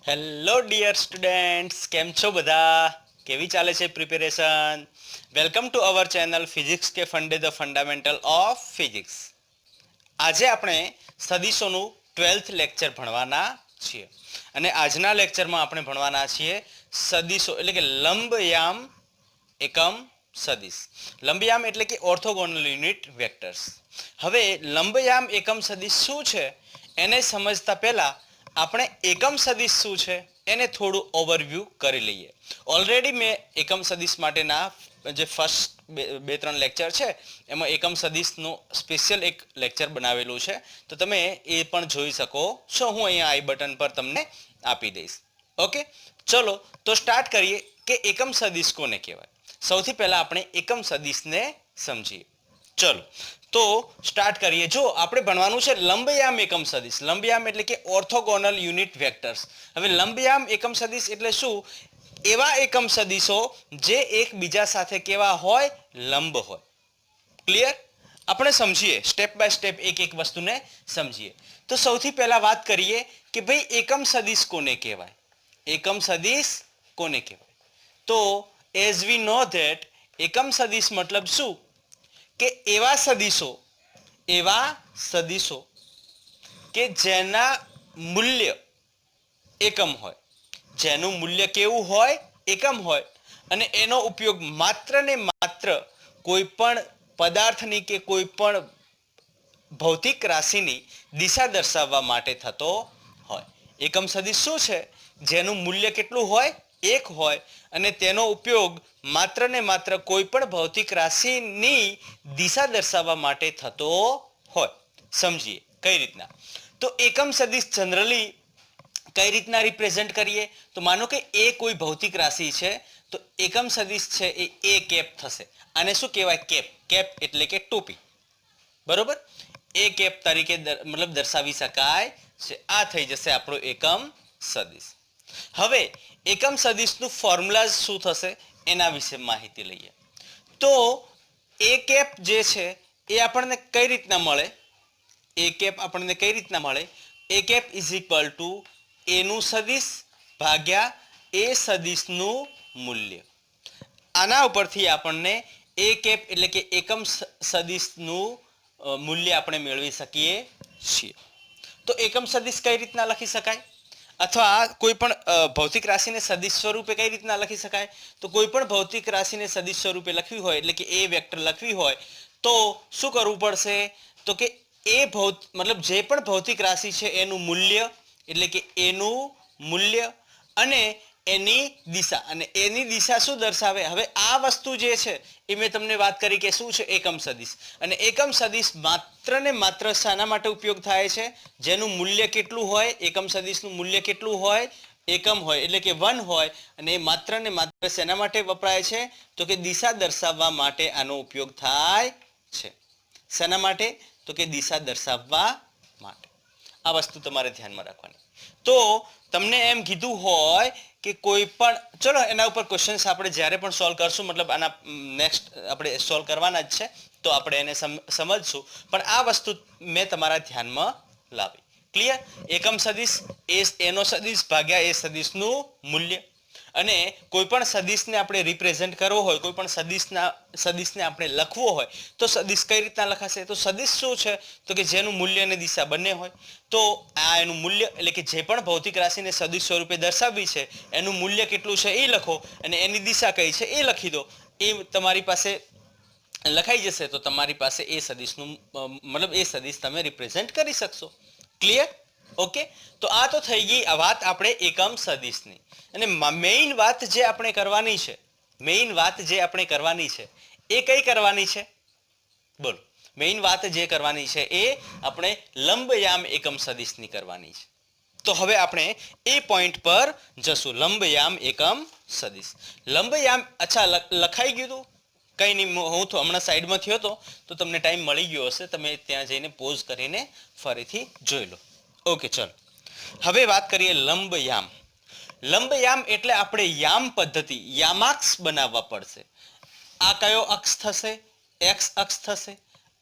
Hello dear students, કેમ છો બધા? કેવી ચાલે છે preparation? Welcome to our channel physics કે ફંડે ધ ફંડામેન્ટલ ઓફ ફિઝિક્સ. આજે આપણે સદીશોનું 12th લેક્ચર ભણવાના છીએ અને આજના લેક્ચરમાં આપણે ભણવાના છીએ સદીશો એટલે કે લંબયામ એકમ સદિશ. લંબયામ એટલે કે ઓર્થોગોનલ યુનિટ વેક્ટર્સ. હવે લંબયામ એકમ સદિશ શું છે એને સમજતા પહેલા આપણે એકમ સદિશ શું છે એને થોડું ઓવરવ્યૂ કરી લઈએ. ઓલરેડી મેં એકમ સદિશ માટેના જે ફર્સ્ટ બે ત્રણ લેક્ચર છે એમાં એકમ સદિશનું સ્પેશિયલ એક લેક્ચર બનાવેલું છે, તો તમે એ પણ જોઈ શકો છો. હું અહીંયા આઈ બટન પર તમને આપી દઈશ. ઓકે, ચલો તો સ્ટાર્ટ કરીએ કે એકમ સદિશ કોને કહેવાય. સૌથી પહેલા આપણે એકમ સદિશને સમજીએ. ચલો તો સ્ટાર્ટ કરીએ. જો આપણે ભણવાનું છે લંબયામ એકમ સદિશ. લંબયામ એટલે કે ઓર્થોગોનલ યુનિટ વેક્ટર્સ. હવે લંબયામ એકમ સદિશ એટલે શું? એવા એકમ સદિશો જે એકબીજા સાથે કેવા હોય? લંબ હોય. ક્લિયર? આપણે સમજીએ સ્ટેપ બાય સ્ટેપ એક એક વસ્તુને સમજીએ. તો સૌથી પહેલા વાત કરીએ કે ભાઈ એકમ સદિશ કોને કહેવાય. એકમ સદિશ કોને કહેવાય? તો એઝ વી નો ધેટ એકમ સદિશ મતલબ શું કે એવા સદિશો કે જેના મૂલ્ય એકમ હોય, જેનું મૂલ્ય કેવું હોય? એકમ હોય, અને એનો ઉપયોગ માત્ર ને માત્ર કોઈ પણ પદાર્થની કે કોઈ પણ ભૌતિક રાશિની દિશા દર્શાવવા માટે થતો હોય. એકમ સદિશ શું છે? જેનું મૂલ્ય કેટલું હોય? એક હોય, અને તેનો ઉપયોગ માત્ર ને માત્ર કોઈ પણ ભૌતિક રાશિની દિશા દર્શાવવા માટે થતો હોય. સમજીએ કઈ રીતના. તો એકમ સદિશ જનરલી કઈ રીતના રિપ્રેઝેન્ટ કરીએ? તો માનો કે એ કોઈ ભૌતિક રાશિ છે, તો એકમ સદિશ છે એ કેપ થશે. આને શું કહેવાય? કેપ. કેપ એટલે કે ટોપી. બરોબર? એ કેપ તરીકે મતલબ દર્શાવી શકાય છે. આ થઈ જશે આપણો એકમ સદિશ. હવે એકમ સદિશનું ફોર્મ્યુલા શું થશે એના વિશે માહિતી લઈએ. તો એ કેપ જે છે એ આપણને કઈ રીતના મળે? એ કેપ આપણને કઈ રીતના મળે? એ કેપ ઇઝ ઇક્વલ ટુ એનું સદિશ ભાગ્યા એ સદિશનું મૂલ્ય. આના ઉપરથી આપણને એ કેપ એટલે કે એકમ સદિશનું મૂલ્ય આપણે મેળવી શકીએ છીએ. તો એકમ સદિશ કઈ રીતના લખી શકાય? અથવા કોઈ પણ ભૌતિક રાશિને સદિશ સ્વરૂપે કઈ રીતના લખી શકાય? તો કોઈ પણ ભૌતિક રાશિને સદિશ સ્વરૂપે લખવી હોય એટલે કે એ વેક્ટર લખવી હોય તો શું કરવું પડશે? તો કે એ મતલબ જે પણ ભૌતિક રાશિ છે એનું મૂલ્ય એટલે કે એનું મૂલ્ય અને એની દિશા. અને એની દિશા શું દર્શાવે? હવે આ વસ્તુ જે છે એ મેં તમને વાત કરી કે શું છે? એકમ સદિશ. અને એકમ સદિશ માત્ર ને માત્ર શાના માટે ઉપયોગ થાય છે? જેનું મૂલ્ય કેટલું હોય? એકમ સદિશનું મૂલ્ય કેટલું હોય? એકમ હોય એટલે કે 1 હોય. અને એ માત્ર ને માત્ર શેના માટે વપરાય છે? તો કે દિશા દર્શાવવા માટે આનો ઉપયોગ થાય છે. શેના માટે? તો કે દિશા દર્શાવવા માટે. આ વસ્તુ તમારે ધ્યાનમાં રાખવાની. તો તમને એમ કીધું હોય કે કોઈ પણ, ચલો એના ઉપર ક્વેશ્ચન્સ આપણે જ્યારે પણ સોલ્વ કરશું, મતલબ આના નેક્સ્ટ આપણે સોલ્વ કરવાના જ છે, તો આપણે એને સમજશું. પણ આ વસ્તુ મેં તમારા ધ્યાનમાં લાવી. ક્લિયર? એકમ સદિશ એનો સદિશ ભાગ્યા એ સદિશનું મૂલ્ય. અને કોઈ પણ સદિશને આપણે રિપ્રેઝેન્ટ કરવો હોય, કોઈ પણ સદિશને આપણે લખવો હોય તો સદિશ કઈ રીતના લખાશે? તો સદિશ શું છે? તો કે જેનું મૂલ્ય અને દિશા બંને હોય. તો આ એનું મૂલ્ય એટલે કે જે પણ ભૌતિક રાશિને સદિશ સ્વરૂપે દર્શાવવી છે એનું મૂલ્ય કેટલું છે એ લખો, અને એની દિશા કઈ છે એ લખી દો. એ તમારી પાસે લખાઈ જશે તો તમારી પાસે એ સદિશનું મતલબ એ સદિશ તમે રિપ્રેઝેન્ટ કરી શકશો. ક્લિયર? ઓકે, તો આ તો થઈ ગઈ આ વાત આપણે એકમ સદિશની. અને મેઇન વાત જે આપણે કરવાની છે, એ કઈ કરવાની છે? બોલો. મેઇન વાત જે કરવાની છે એ આપણે લંબયામ એકમ સદિશની કરવાની છે. તો હવે આપણે એ પોઈન્ટ પર જશું. લંબયામ એકમ સદિશ. લંબયામ, અચ્છા લખાઈ ગયું હતું? કંઈ નહીં, હું તો હમણાં સાઈડમાં થયો હતો તો તમને ટાઈમ મળી ગયો હશે, તમે ત્યાં જઈને પોઝ કરીને ફરીથી જોઈ લો. ઓકે, ચલો હવે વાત કરીએ લંબયામ. લંબયામ એટલે આપણે યામ પદ્ધતિ, યામાક્ષ બનાવવા પડશે. આ કયો અક્ષ થશે? એક્સ અક્ષ થશે.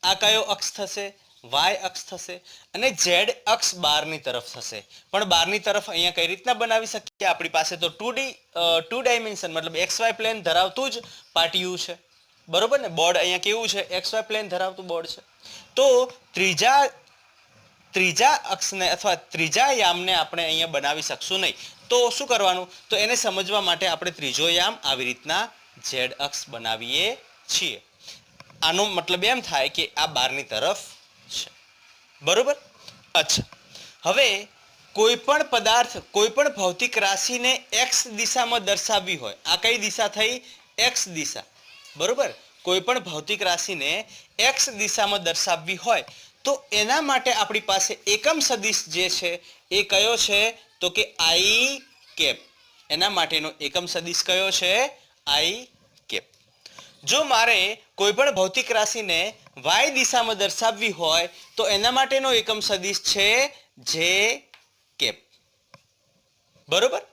આ કયો અક્ષ થશે? વાય અક્ષ થશે અને ઝેડ અક્ષ બહારની તરફ થશે. પણ બહારની તરફ અહીંયા કઈ રીતના બનાવી શકીએ? આપણી પાસે તો 2 ડાયમેન્શન મતલબ એક્સ વાય પ્લેન ધરાવતું જ પાટિયું છે, બરોબર ને? બોર્ડ અહીંયા કેવું છે? એક્સ વાય પ્લેન ધરાવતું બોર્ડ છે. તો ત્રીજા અક્ષને અથવા ત્રીજા યામને આપણે અહીંયા બનાવી શકશું નહીં. તો શું કરવાનું? તો એને સમજવા માટે આપણે ત્રીજો યામ આવી રીતના ઝેડ અક્ષ બનાવીએ છીએ. આનો મતલબ એમ થાય કે આ બહારની તરફ છે, બરોબર? અચ્છા, હવે કોઈ પણ પદાર્થ, કોઈ પણ ભૌતિક રાશિને એક્સ દિશામાં દર્શાવવી હોય, આ કઈ દિશા થઈ? એક્સ દિશા, બરોબર? કોઈ પણ ભૌતિક રાશિને એક્સ દિશામાં દર્શાવવી હોય તો એના માટે આપણી પાસે એકમ સદિશ જે છે એ કયો છે? તો કે આઈ કેપ. એના માટેનો એકમ સદિશ કયો છે? I cap. જો મારે કોઈ પણ ભૌતિક રાશિને વાય દિશામાં દર્શાવવી હોય તો એના માટેનો એકમ સદિશ છે જે કેપ, બરોબર?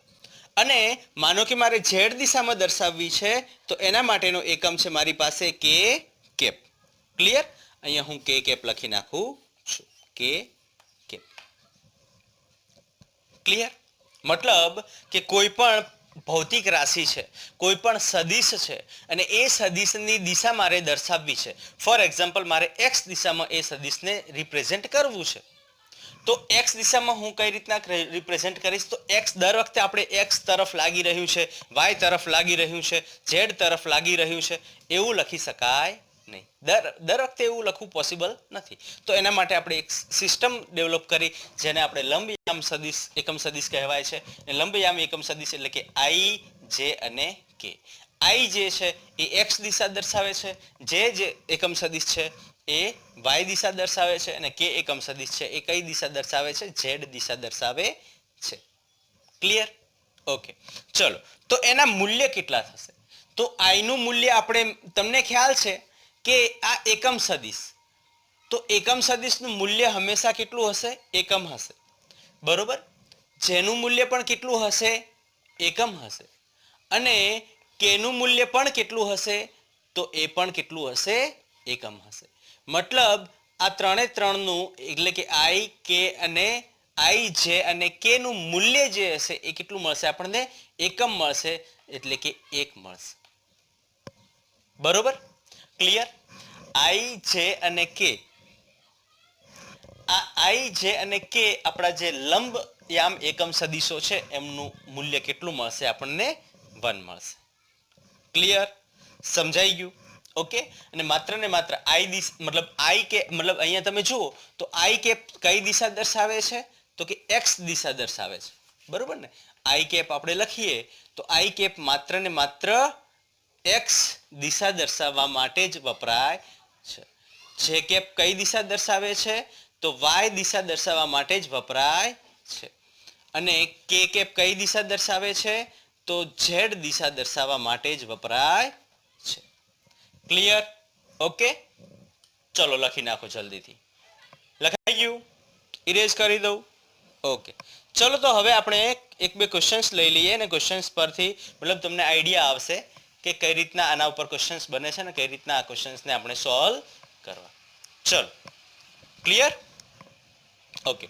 અને માનો કે મારે ઝેડ દિશામાં દર્શાવવી છે તો એના માટેનો એકમ છે મારી પાસે કે કેપ. ક્લિયર? અહીંયા હું કે કેપ લખી નાખું છું, કે કેપ. ક્લિયર? મતલબ કે કોઈ પણ ભૌતિક રાશિ છે, કોઈ પણ સદિશ છે અને એ સદિશની દિશા મારે દર્શાવવી છે. ફોર એક્ઝામ્પલ, મારે એક્સ દિશામાં એ સદિશને રિપ્રેઝેન્ટ કરવું છે. તો એક્સ દિશામાં હું કઈ રીતના રિપ્રેઝેન્ટ કરીશ? તો એક્સ દર વખતે આપણે એક્સ તરફ લાગી રહ્યું છે, વાય તરફ લાગી રહ્યું છે, ઝેડ તરફ લાગી રહ્યું છે એવું લખી શકાય નહીં. દર વખતે એવું લખવું પોસિબલ નથી. તો એના માટે આપણે એક સિસ્ટમ ડેવલપ કરી જેને આપણે લંબયામ સદિશ એકમ સદિશ કહેવાય છે. લંબયામ એકમ સદિશ એટલે કે આઈ, જે અને કે. આઈ જે છે એ એક્સ દિશા દર્શાવે છે, જે એકમ સદિશ છે એ વાય દિશા દર્શાવે છે અને કે એકમ સદિશ છે એ કઈ દિશા દર્શાવે છે? ઝેડ દિશા દર્શાવે છે. ક્લિયર? ઓકે, ચલો. તો એના મૂલ્ય કેટલા થશે? તો આઈનું મૂલ્ય આપણે, તમને ખ્યાલ છે કે આ એકમ સદિશ, તો એકમ સદિશનું મૂલ્ય હંમેશા કેટલું હશે? એકમ હશે, બરોબર? જેનું મૂલ્ય પણ કેટલું હશે? એકમ હશે. અને કેનું મૂલ્ય પણ કેટલું હશે? તો એ પણ કેટલું હશે? એકમ હશે. મતલબ આ ત્રણે ત્રણનું એટલે કે આઈ, કે અને આઈ, જે અને કે નું મૂલ્ય જે હશે એ કેટલું મળશે આપણને? એકમ મળશે, એટલે કે 1 મળશે, બરોબર? ક્લિયર? આઈ, જે અને કે, આ આઈ, જે અને કે આપણા જે લંબયામ એકમ સદિશો છે એમનું મૂલ્ય કેટલું મળશે આપણને? 1 મળશે. ક્લિયર? સમજાઈ ગયું? ઓકે. અને માત્ર ને માત્ર આઈ દિશા મતલબ આઈ કે મતલબ અહીંયા તમે જુઓ તો આઈ કેપ કઈ દિશા દર્શાવે છે? તો કે એક્સ દિશા દર્શાવે છે, બરોબર ને? આઈ કેપ આપણે લખીએ તો આઈ કેપ માત્ર ને માત્ર એક્સ દિશા દર્શાવવા માટે જ વપરાય છે. જે કેપ કઈ દિશા દર્શાવે છે? તો વાય દિશા દર્શાવવા માટે જ વપરાય છે. અને કે કેપ કઈ દિશા દર્શાવે છે? તો ઝેડ દિશા દર્શાવવા માટે જ વપરાય છે. ક્લિયર? ઓકે, ચલો લખી નાખો જલ્દીથી. લખાઈ ગયું? ઇરેઝ કરી દઉં? ઓકે, ચલો. તો હવે આપણે એક બે ક્વેશ્ચન્સ લઈ લઈએ અને ક્વેશ્ચન્સ પરથી મતલબ તમને આઈડિયા આવશે કે કઈ રીતના આના ઉપર ક્વેશ્ચન્સ બને છે અને કઈ રીતના આ ક્વેશ્ચન્સને આપણે સોલ્વ કરવા. ચલો, ક્લિયર? ઓકે.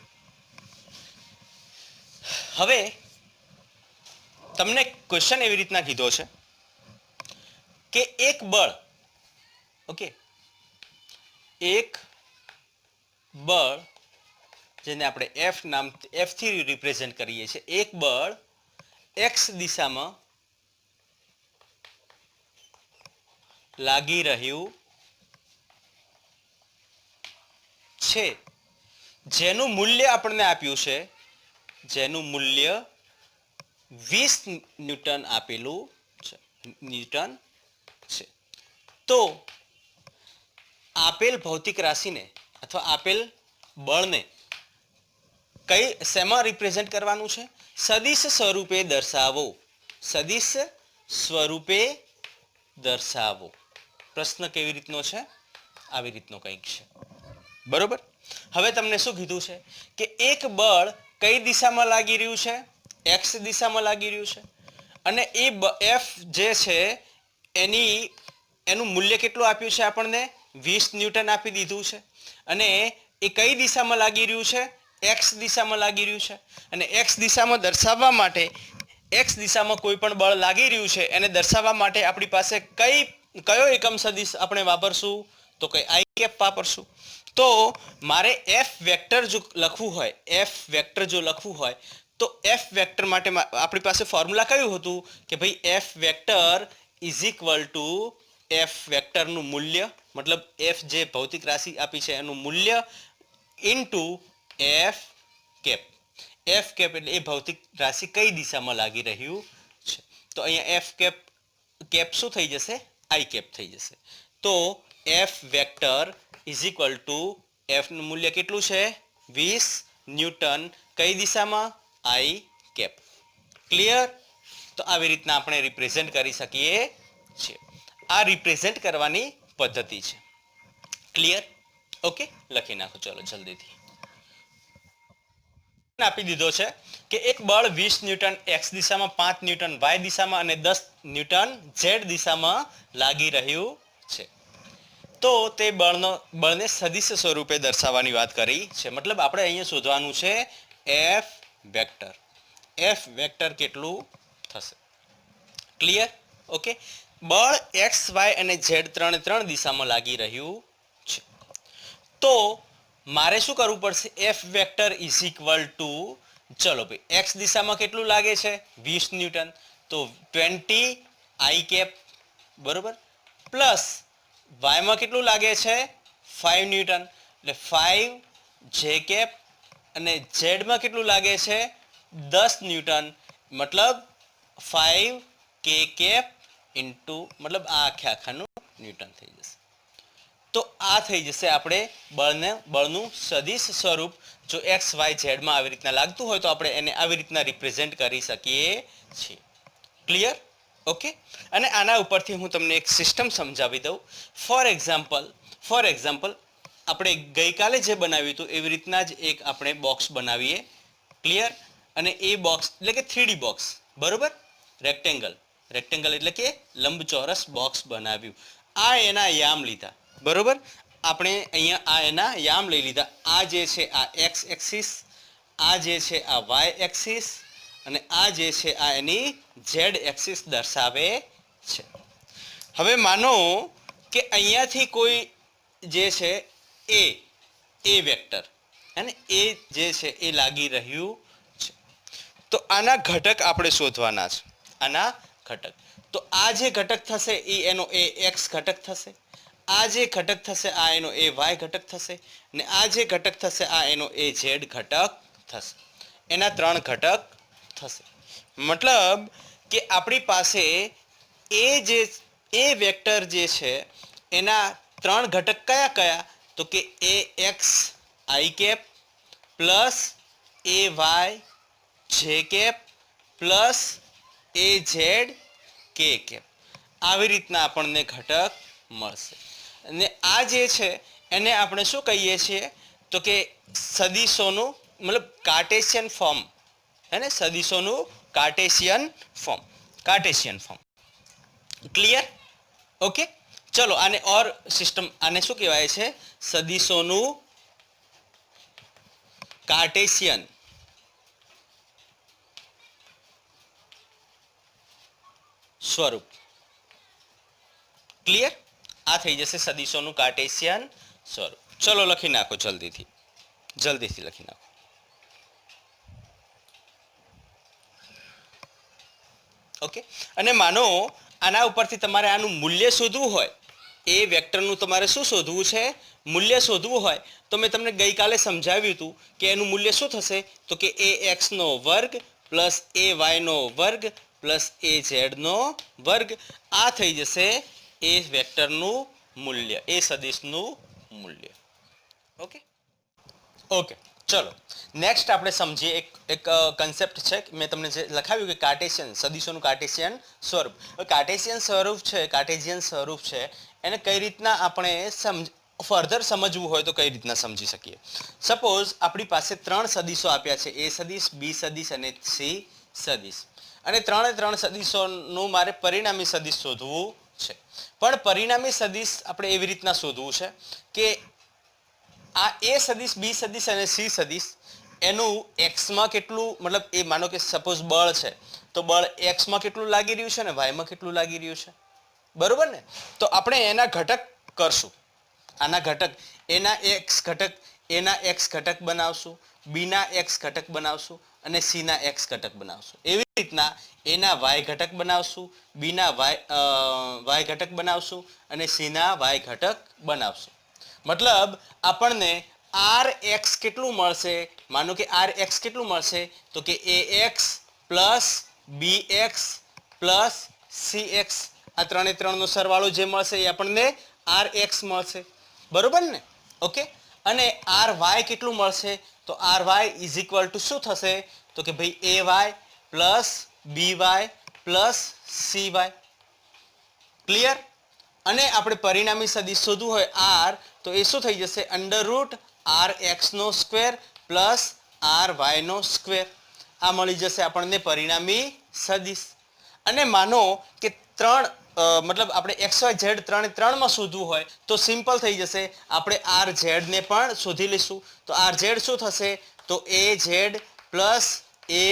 હવે તમને ક્વેશ્ચન એવી રીતના કીધો છે કે એક બળ, ઓકે, એક બળ જેને આપણે એફ થી રિપ્રેઝેન્ટ કરીએ છીએ, એક બળ એક્સ દિશામાં લાગી રહ્યું છે જેનું મૂલ્ય આપણને આપ્યું છે, જેનું મૂલ્ય 20 ન્યૂટન આપેલું છે, ન્યૂટન છે. તો આપેલ ભૌતિક રાશિને અથવા આપેલ બળને શેમાં રિપ્રેઝેન્ટ કરવાનું છે? સદિશ સ્વરૂપે દર્શાવો. સદિશ સ્વરૂપે દર્શાવો. પ્રશ્ન કેવી રીતનો છે? આવી રીતનો કંઈક છે, બરોબર? હવે તમને શું કીધું છે કે એક બળ કઈ દિશામાં લાગી રહ્યું છે? એક્સ દિશામાં લાગી રહ્યું છે. અને એ એફ જે છે એનું મૂલ્ય કેટલું આપ્યું છે આપણને? 20 ન્યૂટન આપી દીધું છે. અને એ કઈ દિશામાં લાગી રહ્યું છે? એક્સ દિશામાં લાગી રહ્યું છે. અને એક્સ દિશામાં દર્શાવવા માટે, એક્સ દિશામાં કોઈ પણ બળ લાગી રહ્યું છે એને દર્શાવવા માટે આપણી પાસે કયો એકમ સદિશ આપણે વાપરશું? તો કે આઈ કેપ વાપરશું. તો મારે એફ વેક્ટર જો લખવું હોય, એફ વેક્ટર જો લખવું હોય તો એફ વેક્ટર માટે આપણી પાસે ફોર્મ્યુલા કયું હતું કે ભાઈ F vector is equal to f વેક્ટરનું મૂલ્ય, મતલબ એફ જે ભૌતિક રાશિ આપી છે એનું મૂલ્ય into F cap. F cap એટલે એ ભૌતિક રાશિ કઈ દિશામાં લાગી રહ્યું છે. તો અહીંયા એફ કેપ શું થઈ જશે? આઈ કેપ થઈ જશે. તો F vector is equal to એફનું મૂલ્ય કેટલું છે? 20 ન્યૂટન. કઈ દિશામાં? I cap. ક્લિયર? તો આવી રીતના આપણે રિપ્રેઝેન્ટ કરી શકીએ છીએ. આ રિપ્રેઝેન્ટ કરવાની પદ્ધતિ છે. ક્લિયર? ઓકે, લખી નાખો ચલો જલ્દીથી. આપી દીધો છે કે એક બળ 20 ન્યૂટન એક્સ દિશામાં, 5 ન્યૂટન વાય દિશામાં અને 10 ન્યૂટન ઝેડ દિશામાં લાગી રહ્યું છે. તો તે બળને સદિશ સ્વરૂપે દર્શાવવાની વાત કરી છે. મતલબ આપણે અહીંયા શોધવાનું છે એફ વેક્ટર. એફ વેક્ટર કેટલું થશે? ક્લિયર? ઓકે. બળ એક્સ વાય અને ઝેડ ત્રણ દિશામાં લાગી રહ્યું છે. તો મારે શું કરવું પડશે? F vector is equal two, ચલો ભાઈ એક્સ દિશામાં કેટલું લાગે છે? 20 ન્યૂટન. તો 20 આઈ કેપ, બરોબર, પ્લસ વાયમાં કેટલું લાગે છે? 5 ન્યૂટન, એટલે 5 જે કેપ, અને ઝેડમાં કેટલું લાગે છે? 10 ન્યૂટન, મતલબ 5 કે કેપ ઇન્ટુ, મતલબ આ આખાનું ન્યૂટન થઈ જશે. તો આ થઈ જશે આપણે બળનું સદિશ સ્વરૂપ. જો એક્સ વાય ઝેડમાં આવી રીતના લાગતું હોય તો આપણે એને આવી રીતના રિપ્રેઝેન્ટ કરી શકીએ છીએ. ક્લિયર? ઓકે. અને આના ઉપરથી હું તમને એક સિસ્ટમ સમજાવી દઉં. ફોર એક્ઝામ્પલ આપણે ગઈકાલે જે બનાવ્યું હતું એવી રીતના જ એક આપણે બોક્સ બનાવીએ. ક્લિયર? અને એ બોક્સ એટલે કે 3D બોક્સ, બરોબર, રેક્ટેંગલ એટલે કે લંબચોરસ બોક્સ બનાવ્યું. આ એના યામ લીધા, બરોબર, આપણે અહીંયા આ એના યામ લઈ લીધા. આ જે છે આ એક્સ એક્સિસ, આ જે છે આ વાય એક્સિસ, અને આ જે છે આ એની ઝેડ એક્સિસ દર્શાવે છે. હવે માનો કે અહીંયાથી કોઈ જે છે એ વેક્ટર, અને એ જે છે એ લાગી રહ્યું છે. તો આના ઘટક આપણે શોધવાના છે. આના ઘટક, તો આ જે ઘટક થશે એ એનો એ એક્સ ઘટક થશે, આ જે ઘટક થશે આ એનો એ વાય ઘટક થશે, અને આ જે ઘટક થશે આ એનો એ ઝેડ ઘટક થશે. એના 3 ઘટક થશે. મતલબ કે આપણી પાસે એ વેક્ટર જે છે એના 3 ઘટક કયા કયા? તો કે A X I cap plus A Y J cap plus A Z K cap. આવી રીતના આપણને ઘટક મળશે. અને આ જે છે એને આપણે શું કહીએ છીએ? તો કે સદિશોનું, મતલબ કાર્ટેશિયન ફોર્મ, હે ને, સદિશોનું કાર્ટેશિયન ફોર્મ. ક્લિયર? ઓકે. ચલો આને ઓર સિસ્ટમ, આને શું કહેવાય છે? સદિશોનું કાર્ટેશિયન સ્વરૂપ. ક્લિયર? આ થઈ જશે સદિશોનું કાર્ટેશિયન સ્વરૂપ. ચલો લખી નાખો જલ્દીથી લખી નાખો. ઓકે. અને માનો આના ઉપરથી તમારે આનું મૂલ્ય શોધવું હોય, એ વેક્ટરનું તમારે શું શોધવું છે? મૂલ્ય શોધવું હોય તો મેં તમને ગઈકાલે સમજાવ્યું હતું કે એનું મૂલ્ય શું થશે? તો કે એ એક્સનો વર્ગ પ્લસ એ વાયનો વર્ગ પ્લસ એ ઝેડનો વર્ગ. આ થઈ જશે એ વેક્ટરનું મૂલ્ય, એ સદિશનું મૂલ્ય. ઓકે. ચલો નેક્સ્ટ આપણે સમજીએ એક કન્સેપ્ટ છે. મેં તમને જે લખાવ્યું કે કાર્ટેશિયન, સદિશોનું કાર્ટેશિયન સ્વરૂપ. કાર્ટેશિયન સ્વરૂપ છે એને કઈ રીતના આપણે ફર્ધર સમજવું હોય તો કઈ રીતના સમજી શકીએ? સપોઝ આપણી પાસે 3 સદિશો આપ્યા છે, એ સદિશ, બી સદિશ અને સી સદિશ. અને 3 સદિશોનું મારે પરિણામી સદિશ શોધવું છે. પણ પરિણામી સદિશ આપણે એવી રીતના શોધવું છે કે આ એ સદિશ, બી સદિશ અને સી સદિશ એનું એક્સમાં કેટલું, મતલબ એ માનો કે સપોઝ બળ છે તો બળ એક્સમાં કેટલું લાગી રહ્યું છે અને વાયમાં કેટલું લાગી રહ્યું છે, બરોબર ને? તો આપણે એના ઘટક કરશું, આના ઘટક, એના એક્સ ઘટક, એના એક્સ ઘટક બનાવશું, બીના એક્સ ઘટક બનાવશું અને સીના એક્સ ઘટક બનાવશું. એવી રીતના એના વાય ઘટક બનાવશું, બીના વાય ઘટક બનાવશું અને સીના વાય ઘટક બનાવશું. મતલબ આપણને આર એક્સ કેટલું મળશે? માનો કે આર એક્સ કેટલું મળશે? તો કે A x plus B x plus C x, આ ત્રણે ત્રણનો સરવાળો જે મળશે એ આપણને આર એક્સ મળશે, બરોબર ને? ઓકે. અને આર વાય કેટલું મળશે? તો R Y is equal to શું થશે? તો કે ભાઈ A Y plus B Y plus C Y. Clear? અને આપણે પરિણામી સદિશ શોધવું હોય આર, તો એ શું થઈ જશે? અંડર રૂટ આર એક્સનો સ્ક્વેર પ્લસ આર વાયનો સ્ક્વેર. આ મળી જશે આપણને પરિણામી સદિશ. અને માનો કે મતલબ આપણે એક્સ વાય ઝેડ ત્રણમાં શોધવું હોય તો સિમ્પલ થઈ જશે, આપણે આર ઝેડને પણ શોધી લઈશું. તો આર ઝેડ શું થશે? તો A Z plus A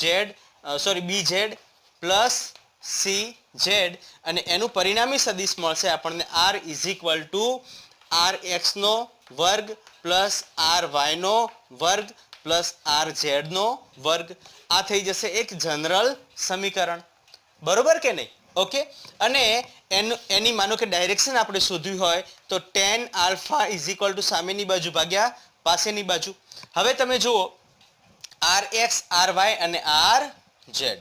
Z B Z plus C Z અને એનું પરિણામી સદિશ મળશે આપણને R is equal to R એક્સનો વર્ગ પ્લસ આર વાયનો વર્ગ પ્લસ આર ઝેડનો વર્ગ. આ થઈ જશે એક જનરલ સમીકરણ, બરોબર કે નહીં? ઓકે. અને એની માનો કે ડાયરેક્શન આપણે શોધવી હોય તો tan alpha is equal to સામેની બાજુ ભાગ્યા પાસેની બાજુ. હવે તમે જુઓ આર એક્સ આર વાય અને R Z,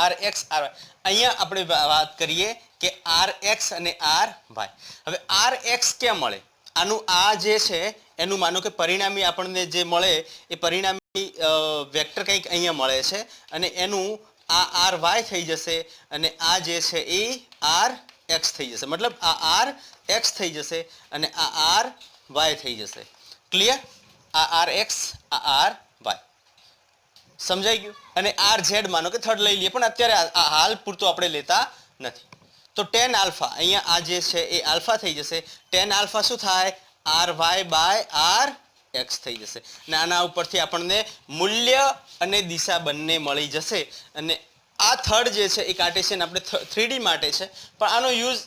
R X R Y. અહીંયા આપણે વાત કરીએ કે આર એક્સ અને આર વાય. હવે આર એક્સ ક્યાં મળે? આનું આ જે છે એનું માનો કે પરિણામી આપણને જે મળે એ પરિણામી વેક્ટર કંઈક અહીંયા મળે છે અને એનું આ આર વાય થઈ જશે અને આ જે છે એ આર એક્સ થઈ જશે. મતલબ આ આર એક્સ થઈ જશે અને આ આર વાય થઈ જશે. ક્લિયર? આ આર એક્સ, આ આર વાય. સમજાઈ ગયું? અને આર ઝેડ માનો કે થર્ડ લઈ લઈએ, પણ અત્યારે હાલ પૂરતું આપણે લેતા નથી. તો ટેન આલ્ફા, અહીંયા આ જે છે એ આલ્ફા થઈ જશે. ટેન આલ્ફા શું થાય? R Y by R X થઈ જશે. અને આના ઉપરથી આપણને મૂલ્ય અને દિશા બંને મળી જશે. અને આ થર્ડ જે છે એ કાર્ટેશિયન આપણે 3D માટે છે, પણ આનો યુઝ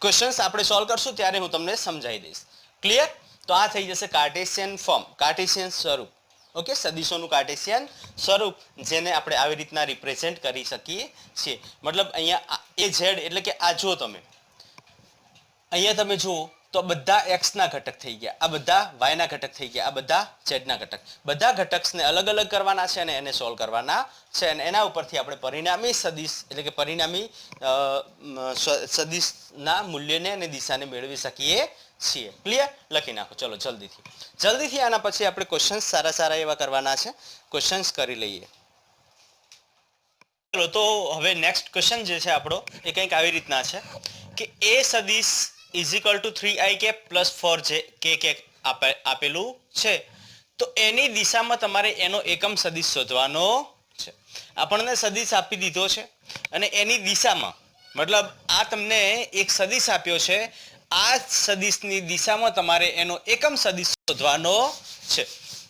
ક્વેશ્ચન્સ આપણે સોલ્વ કરશું ત્યારે હું તમને સમજાવી દઈશ. ક્લિયર? તો આ થઈ જશે કાર્ટેશિયન ફોર્મ, કાર્ટેશિયન સ્વરૂપ. ઓકે, સદિશોનું કાર્ટેશિયન સ્વરૂપ જેને આપણે આવી રીતના રિપ્રેઝેન્ટ કરી શકીએ છીએ. મતલબ અહીંયા એ ઝેડ એટલે કે આ જુઓ તમે, અહીંયા તમે જુઓ તો બધા એક્સના ઘટક થઈ ગયા, આ બધા વાયના ઘટક થઈ ગયા, આ બધા ઝેડના ઘટક. બધા ઘટકને અલગ અલગ કરવાના છે અને એને સોલ્વ કરવાના છે અને એના ઉપરથી આપણે પરિણામી સદિશ એટલે કે પરિણામી સદિશના મૂલ્યને અને દિશાને મેળવી શકીએ છીએ. ક્લિયર? લખી નાખો ચલો જલ્દીથી. આના પછી આપણે ક્વેશ્ચન્સ સારા એવા કરવાના છે. ક્વેશ્ચન્સ કરી લઈએ. ચલો તો હવે નેક્સ્ટ ક્વેશ્ચન જે છે આપણો એ કંઈક આવી રીતના છે કે એ સદિશ is equal to 3i cap plus 4j કે આપેલું છે, તો એની દિશામાં તમારે એનો એકમ સદિશ શોધવાનો છે. આપણને સદિશ આપી દીધો છે અને એની દિશામાં, મતલબ આ તમને એક સદિશ આપ્યો છે, આ સદિશની દિશામાં તમારે એનો એકમ સદિશ શોધવાનો છે.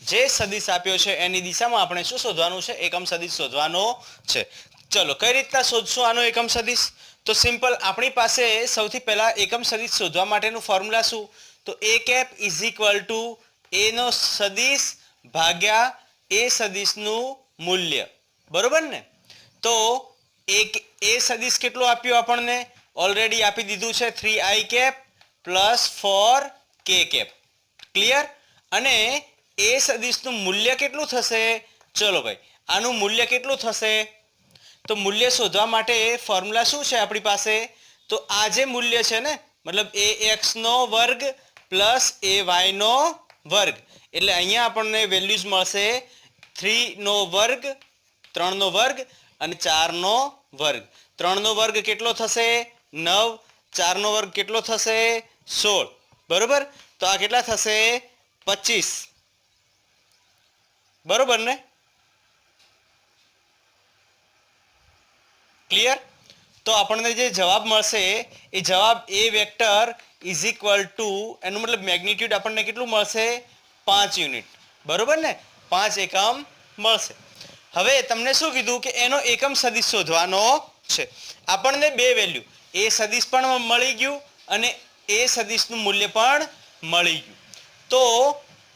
જે સદિશ આપ્યો છે એની દિશામાં આપણે શું શોધવાનું છે? એકમ સદિશ શોધવાનો છે. ચલો કઈ રીતના શોધશું આનો એકમ સદિશ? તો સિમ્પલ, આપણી પાસે સૌથી પહેલા એકમ સદિશ શોધવા માટેનું ફોર્મ્યુલા શું? તો એ કેપ ઇઝ ઇક્વલ ટુ એ નો સદિશ ભાગ્યા એ સદિશનું મૂલ્ય, બરોબર ને? તો એ સદિશ કેટલો આપ્યો આપણને? ઓલરેડી આપી દીધું છે 3i cap plus 4k cap. Clear? અને એ સદિશનું મૂલ્ય કેટલું થશે? ચલો ભાઈ, આનું મૂલ્ય કેટલું થશે? તો મૂલ્ય શોધવા માટે ફોર્મ્યુલા શું છે આપણી પાસે? તો આ જે મૂલ્ય છે ને, મતલબ એ એક્સ નો વર્ગ પ્લસ એ વાય નો વર્ગ, એટલે અહીંયા આપણને વેલ્યુઝ મળશે 3 નો વર્ગ, 3 નો વર્ગ અને 4 નો વર્ગ. 3 નો વર્ગ કેટલો થશે? 9. 4 નો વર્ગ કેટલો થશે? 16. બરોબર? તો આ કેટલા થશે? 25. બરોબર ને? ક્લિયર? તો આપણને જે જવાબ મળશે એ જવાબ એ વેક્ટર ઇઝ ઇક્વલ ટુ એનું મતલબ મેગ્નિટ્યુડ આપણને કેટલું મળશે 5 યુનિટ બરોબર ને 5 એકમ મળશે હવે તમને શું કીધું કે એનો એકમ સદિશ શોધવાનો છે આપણને બે વેલ્યુ એ સદિશ પણ મળી ગયું અને એ સદિશનું મૂલ્ય પણ મળી ગયું તો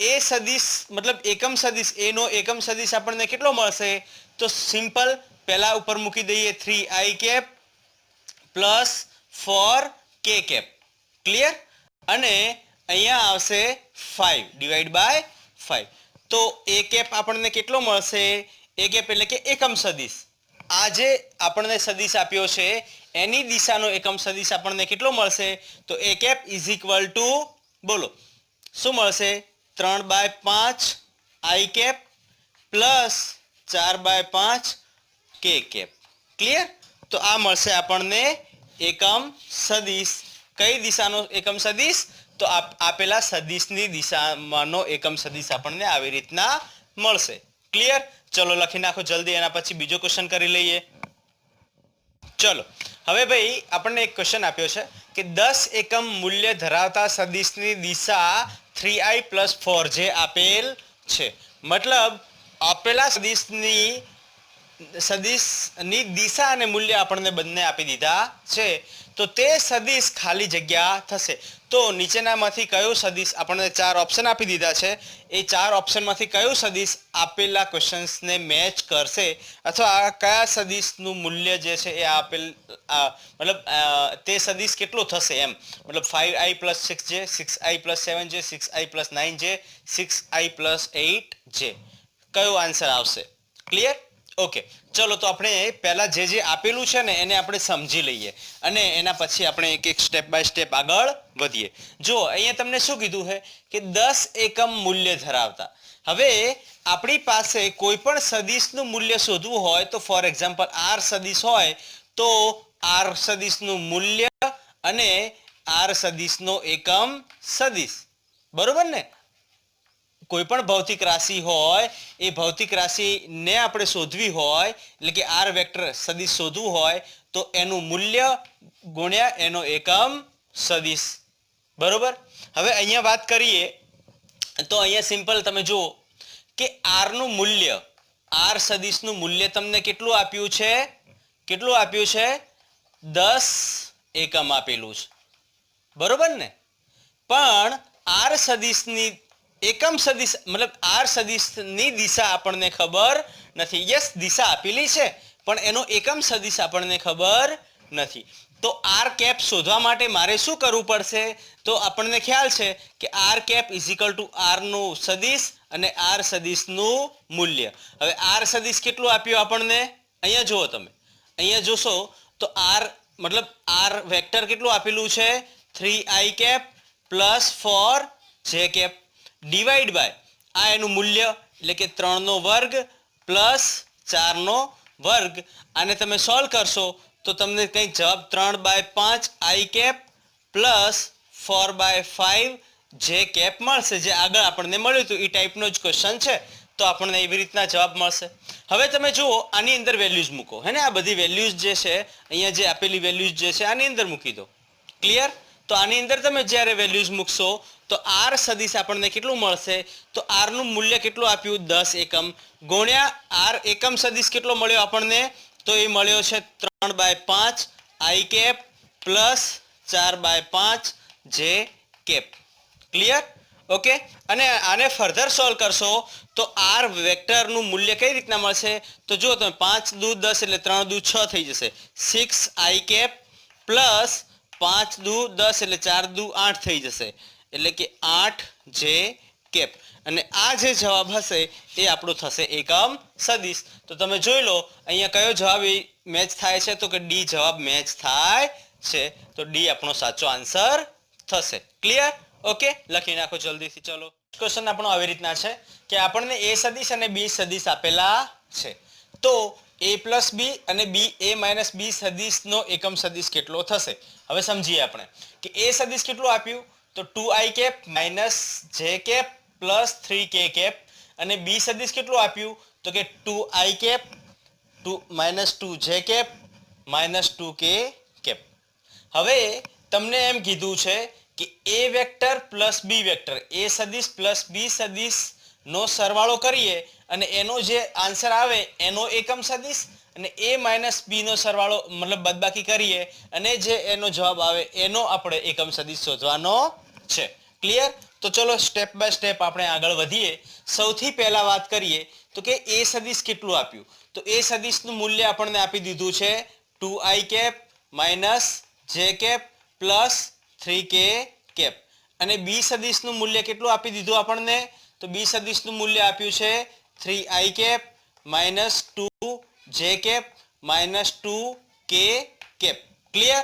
એ સદિશ મતલબ એકમ સદિશ એનો એકમ સદિશ આપણને કેટલો મળશે તો સિમ્પલ પહેલા ઉપર મૂકી દઈએ 3i cap plus 4k cap clear અને અહીંયા આવશે 5 ડિવાઈડ બાય 5 તો એ કેપ આપણને કેટલો મળશે એ કેપ એટલે કે એકમ સદિશ આ જે આપણને સદિશ આપ્યો છે એની દિશાનો એકમ સદિશ આપણને કેટલો મળશે તો એ કેપ ઇઝ ઇક્વલ ટુ બોલો શું મળશે 3/5 આઈ કેપ પ્લસ 4/5 કે કેપ ક્લિયર તો આ મળશે આપણને એકમ સદિશ કઈ દિશાનો એકમ સદિશ તો આપેલા સદિશની દિશામાંનો એકમ સદિશ આપણને આવી રીતના મળશે ક્લિયર ચલો લખી નાખો જલ્દી એના પછી બીજો ક્વેશ્ચન કરી લઈએ ચલો હવે ભાઈ આપણને એક ક્વેશ્ચન આપ્યો છે કે 10 એકમ મૂલ્ય ધરાવતા સદિશની દિશા 3i + 4j આપેલ છે મતલબ આપેલા સદિશની દિશા અને મૂલ્ય આપણને બંને આપી દીધા છે તો તે સદિશ ખાલી જગ્યા થશે તો નીચેનામાંથી કયો સદિશ આપણને ચાર ઓપ્શન આપી દીધા છે એ ચાર ઓપ્શનમાંથી કયો સદિશ આપેલા ક્વેશ્ચન્સને મેચ કરશે અથવા કયા સદિશનું મૂલ્ય જે છે એ આપેલ મતલબ તે સદિશ કેટલો થશે એમ મતલબ 5i + 6j 6i + 7j 6i + 9j 6i + 8j કયો આન્સર આવશે ક્લિયર ઓકે ચલો તો આપણે પહેલા જે આપેલું છે ને એને આપણે સમજી લઈએ અને એના પછી આપણે એક એક સ્ટેપ બાય સ્ટેપ આગળ વધીએ જો અહીંયા તમને શું કીધું છે કે 10 એકમ મૂલ્ય ધરાવતા હવે આપણી પાસે કોઈ પણ સદિશનું મૂલ્ય શોધવું હોય તો ફોર એક્ઝામ્પલ r સદિશ હોય તો r સદિશનું મૂલ્ય અને r સદિશનો એકમ સદિશ બરોબર ને કોઈ પણ ભૌતિક રાશિ હોય એ ભૌતિક રાશિને આપણે શોધવી હોય એટલે કે r વેક્ટર સદિશ શોધવું હોય તો એનું મૂલ્ય ગુણ્યા એનો એકમ સદિશ બરોબર હવે અહીંયા વાત કરીએ તો અહીંયા સિમ્પલ તમે જુઓ કે r નું મૂલ્ય r સદિશનું મૂલ્ય તમને કેટલું આપ્યું છે 10 એકમ આપેલું છે બરોબર ને પણ r સદિશની એકમ સદિશ મતલબ r સદિશની દિશા આપણને ખબર નથી યસ દિશા આપેલી છે પણ એનો એકમ સદિશ આપણને ખબર નથી તો r કેપ શોધવા માટે મારે શું કરવું પડશે તો આપણને ખ્યાલ છે કે r કેપ = r નું સદિશ અને r સદિશનું મૂલ્ય હવે r સદિશ કેટલું આપ્યું આપણને અહીંયા જુઓ તમે અહીંયા જોશો તો r મતલબ r વેક્ટર કેટલું આપેલું છે 3i cap plus 4j cap divide by આ એનું મૂલ્ય એટલે કે 3નો વર્ગ પ્લસ 4નો વર્ગ આને તમે સોલ્વ કરશો તો તમને કંઈક જવાબ 3/5 આઈ કેપ પ્લસ 4/5 જે કેપ મળશે જે આગળ આપણને મળ્યું હતું એ ટાઈપનો જ ક્વેશ્ચન છે તો આપણને એવી રીતના જવાબ મળશે હવે તમે જુઓ આની અંદર વેલ્યુઝ મૂકો હે ને આ બધી વેલ્યુઝ જે છે અહીંયા જે આપેલી વેલ્યુઝ જે છે આની અંદર મૂકી દો ક્લિયર તો આની અંદર તમે જ્યારે વેલ્યુઝ મૂકશો તો r સદિશ આપણને કેટલું મળશે તો r નું મૂલ્ય કેટલું આપ્યું 10 એકમ ગુણ્યા r એકમ સદિશ કેટલો મળ્યો આપણને તો એ મળ્યો છે 3/5 આઈ કેપ પ્લસ 4/5 જે કેપ ક્લિયર ઓકે અને આને ફર્ધર સોલ્વ કરશો તો r વેક્ટરનું મૂલ્ય કઈ રીતના મળશે તો જો તમે 5 દુ 10 એટલે 3 દુ 6 થઈ જશે 6i કેપ પ્લસ 5 દુ 10 એટલે 4 દુ 8 થઈ જશે એટલે કે 8 જે કેપ અને આ જે જવાબ હશે એ આપણો થશે એકમ સદિશ તો તમે જોઈ લો અહીંયા કયો જવાબ મેચ થાય છે તો કે ડી જવાબ મેચ થાય છે તો ડી આપણો સાચો આન્સર થશે ક્લિયર ઓકે લખી નાખો જલ્દીથી ચલો ક્વેશ્ચન આપણો આવી રીતના છે કે આપણને a સદિશ અને b સદિશ આપેલા છે તો a + b અને a - b સદિશનો એકમ સદિશ કેટલો થશે હવે સમજીએ આપણે કે a સદિશ કેટલું આપ્યું તો 2i cap - j cap plus 3k cap અને b સદિશ કેટલું આપ્યું તો કે 2i cap - 2j cap minus 2k cap. હવે તમને એમ કીધું છે કે એ વેક્ટર પ્લસ બી વેક્ટર, એ સદિશ પ્લસ બી સદિશ નો સરવાળો કરીએ અને એનો જે આન્સર આવે એનો એકમ સદિશ અને એ માઇનસ બી નો સરવાળો મતલબ બાદબાકી કરીએ અને જે એનો જવાબ આવે એનો આપણે એકમ સદિશ શોધવાનો છે. ક્લિયર? તો ચલો સ્ટેપ બાય સ્ટેપ આપણે આગળ વધીએ. સૌથી પહેલા વાત કરીએ તો કે એ સદિશ કેટલું આપ્યું? તો એ સદિશનું મૂલ્ય આપણને આપી દીધું છે 2i કેપ માઇનસ જે કેપ પ્લસ 3k કેપ. અને બી સદિશનું મૂલ્ય કેટલું આપી દીધું આપણને? તો બી સદિશનું મૂલ્ય આપ્યું છે 3i cap minus 2j cap minus 2k cap. Clear?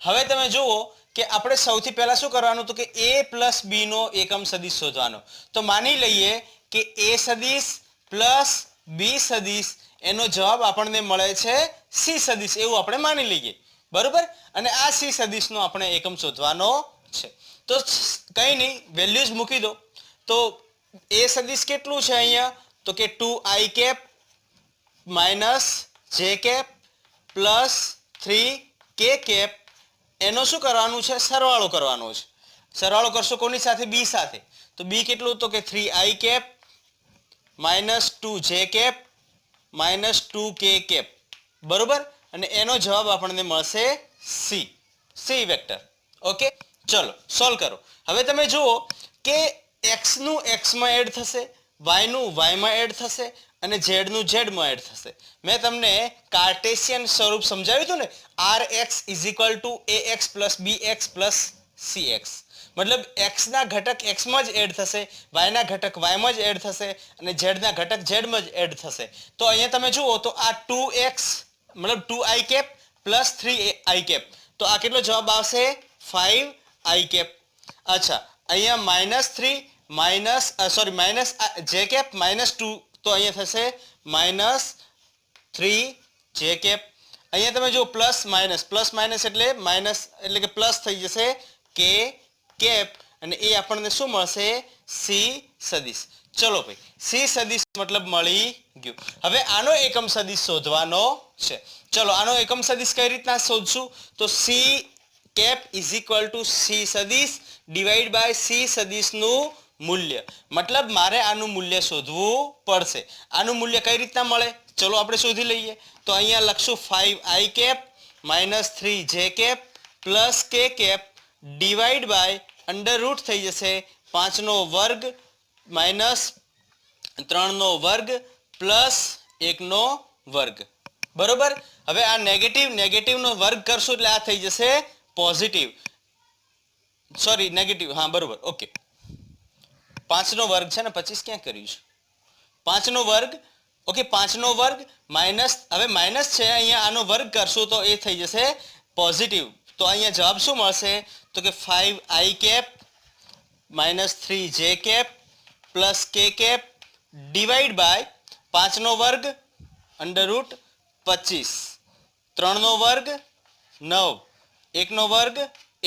હવે તમે જુઓ કે આપણે સૌથી પહેલા શું કરવાનું? તો કે a પ્લસ બી નો એકમ સદિશ શોધવાનો. તો માની લઈએ કે a સદિશ પ્લસ બી સદિશ એનો જવાબ આપણને મળે છે સી સદિશ, એવું આપણે માની લઈએ. બરોબર? અને આ સી સદિશનો આપણે એકમ શોધવાનો છે. તો કંઈ નહીં, વેલ્યુઝ મૂકી દો. તો એ સદિશ કેટલું છે અહીંયા? તો કે 2i કેપ માઇનસ જે કેપ પ્લસ 3k કેપ. એનો શું કરવાનું છે? સરવાળો કરવાનો છે. સરવાળો કરશો કોની સાથે? બી સાથે. તો બી કેટલું? તો કે 3i cap minus 2j cap minus 2k cap. બરોબર? અને એનો જવાબ આપણને મળશે સી વેક્ટર. ઓકે, ચલો સોલ્વ કરો. હવે તમે જુઓ કે x નું x માં એડ થશે, y નું y માં એડ થશે અને z નું z માં એડ થશે. મેં તમને કાર્ટેશિયન સ્વરૂપ સમજાવ્યું હતું ને, rx = ax + bx + cx. મતલબ x ના ઘટક x માં જ એડ થશે, y ના ઘટક y માં જ એડ થશે અને z ના ઘટક z માં જ એડ થશે. તો અહીંયા તમે જુઓ તો આ 2x મતલબ 2i cap plus 3i cap, તો આ કેટલો જવાબ આવશે? 5i cap. અચ્છા, અહીંયા માઇનસ જે કેપ માઇનસ 2, તો અહીંયા થશે માઇનસ 3j કેપ. અહીંયા તમે જુઓ પ્લસ માઇનસ એટલે માઇનસ એટલે કે પ્લસ થઈ જશે k કેપ અને એ આપણને શું મળશે? સી સદિશ. ચલો ભાઈ, સી સદિશ મતલબ મળી ગયું. હવે આનો એકમ સદિશ શોધવાનો છે. ચલો આનો એકમ સદિશ કઈ રીતના શોધશું? તો સી કેપ = સી સદિશ ડિવાઈડ બાય સી સદિશનું મૂલ્ય. મતલબ મારે આનું મૂલ્ય શોધવું પડશે. આનું મૂલ્ય કઈ રીતના મળે? ચલો આપણે શોધી લઈએ. તો અહીંયા લખશું 5i cap minus 3j cap plus k cap divide by under root થઈ જશે 5 નો વર્ગ માઇનસ 3 નો વર્ગ પ્લસ 1 નો વર્ગ. બરોબર? હવે આ નેગેટિવ નો વર્ગ કરશું એટલે આ થઈ જશે પોઝિટિવ, સોરી નેગેટિવ, હા બરોબર, ઓકે. 5 નો વર્ગ છે ને 25 ક્યાં કર્યું છે? 5 નો વર્ગ, ઓકે, 5 નો વર્ગ માઇનસ, હવે માઇનસ છે અહીંયા, આનો વર્ગ કરશું તો એ થઈ જશે પોઝિટિવ. તો અહીંયા જવાબ શું મળશે? તો કે 5i cap minus 3j cap plus k cap divide by 5 નો વર્ગ અંડર રૂટ 25, 3 નો વર્ગ 9, 1 નો વર્ગ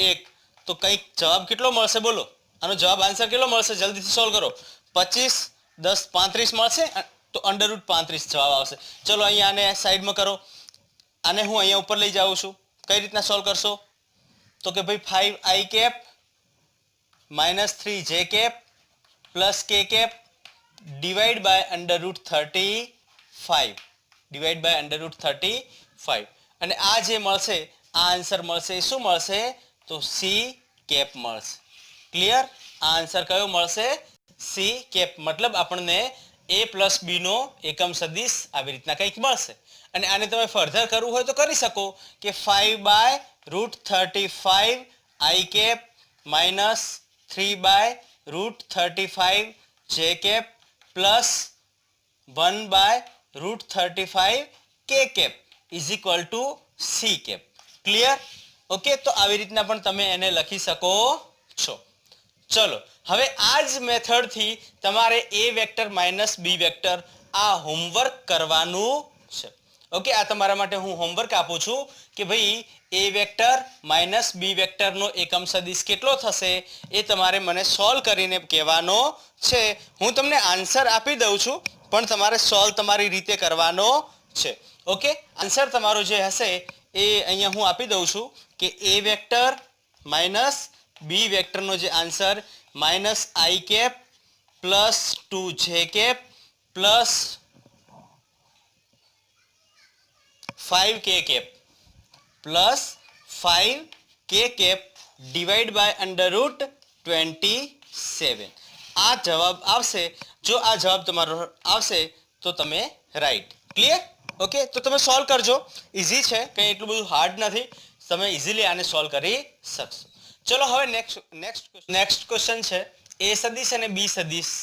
1. તો કંઈક જવાબ કેટલો મળશે બોલો? આનો જવાબ આન્સર કેટલો મળશે? જલ્દીથી સોલ્વ કરો. 25 10 35 મળશે, તો અંડર રૂટ 35 જવાબ આવશે. ચલો અહીંયા આને સાઈડમાં કરો. આને હું અહીંયા ઉપર લઈ જાઉં છું. કઈ રીતના સોલ્વ કરશો? તો કે ભાઈ 5i cap minus 3j cap plus k cap divide by under root 35 અને આ જે મળશે આ આન્સર મળશે એ શું મળશે? તો સી કેપ મળશે. ક્લિયર? આ આન્સર કયો મળશે? C cap. મતલબ આપણને a પ્લસ બી નો એકમ સદિશ આવી રીતના કંઈક મળશે. અને આને તમે ફર્ધર કરવું હોય તો કરી શકો કે 5/√35 i cap minus 3/√35 j cap plus 1/√35 k cap is equal to c cap. Clear? Okay, તો આવી રીતના પણ તમે એને લખી શકો છો. ચલો હવે આ જ મેથડથી તમારે એ વેક્ટર માઇનસ બી વેક્ટર આ હોમવર્ક કરવાનું છે. ઓકે, આ તમારા માટે હું હોમવર્ક આપું છું કે ભાઈ એ વેક્ટર માઇનસ બી વેક્ટરનો એકમ સદિશ કેટલો થશે એ તમારે મને સોલ્વ કરીને કહેવાનો છે. હું તમને આન્સર આપી દઉં છું પણ તમારે સોલ્વ તમારી રીતે કરવાનો છે. ઓકે, આન્સર તમારો જે હશે એ અહીંયા હું આપી દઉં છું કે a વેક્ટર માઇનસ b વેક્ટરનો જે answer minus i cap plus 2j cap plus 5k cap plus 5k cap divide by under root 27 આ જવાબ આવશે. જો આ જવાબ તમારો આવશે તો તમે રાઈટ. ક્લિયર? ઓકે, તો તમે સોલ્વ કરજો. ઇઝી છે, કંઈ એટલું બધું હાર્ડ નથી. તમે ઇઝીલી આને સોલ્વ કરી શકશો. ચલો હવે નેક્સ્ટ ક્વેશ્ચન છે એ સદિશ અને બી સદિશ.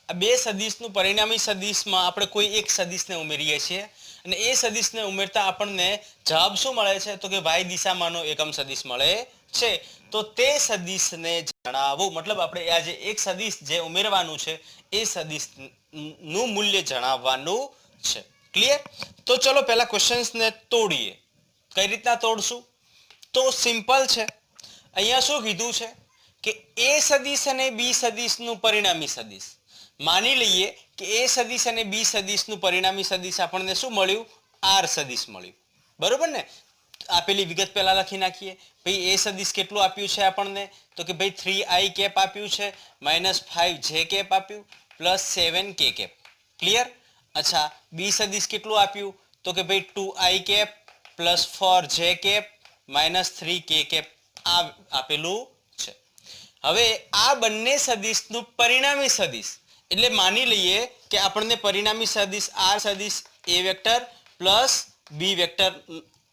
આ બે સદિશનું પરિણામી સદિશમાં આપણે કોઈ એક સદિશને ઉમેરીએ છીએ અને એ સદિશને ઉમેરતા આપણને જવાબ શું મળે છે તો કે y દિશામાંનો એકમ સદિશ મળે છે. તો તે સદિશને જણાવો. મતલબ આપણે આ જે એક સદિશ જે ઉમેરવાનું છે એ સદિશનું મૂલ્ય જણાવવાનું છે. ક્લિયર? તો ચલો પહેલા ક્વેશ્ચન્સને તોડીએ. કઈ રીતના તોડશું? તો સિમ્પલ છે. અહીંયા શું કીધું છે કે એ સદિશ અને બી સદિશનું પરિણામી સદિશ. માની લઈએ કે એ સદિશ અને બી સદિશનું પરિણામી સદિશ આપણને શું મળ્યું? આર સદિશ મળ્યું. બરોબર ને? આપેલી વિગત પહેલા લખી નાખીએ. ભાઈ એ સદિશ કેટલું આપ્યું છે આપણને તો કે ભાઈ 3i કેપ આપ્યું છે, માઇનસ 5j કેપ આપ્યું, પ્લસ 7k કેપ. ક્લિયર? અચ્છા, બી સદિશ કેટલું આપ્યું તો કે ભાઈ 2i cap plus 4j cap minus 3k cap આ આપેલું છે. હવે આ બંને સદિશનું પરિણામી સદિશ એટલે માની લઈએ કે આપણને પરિણામી સદિશ આર સદિશ એ વેક્ટર પ્લસ બી વેક્ટર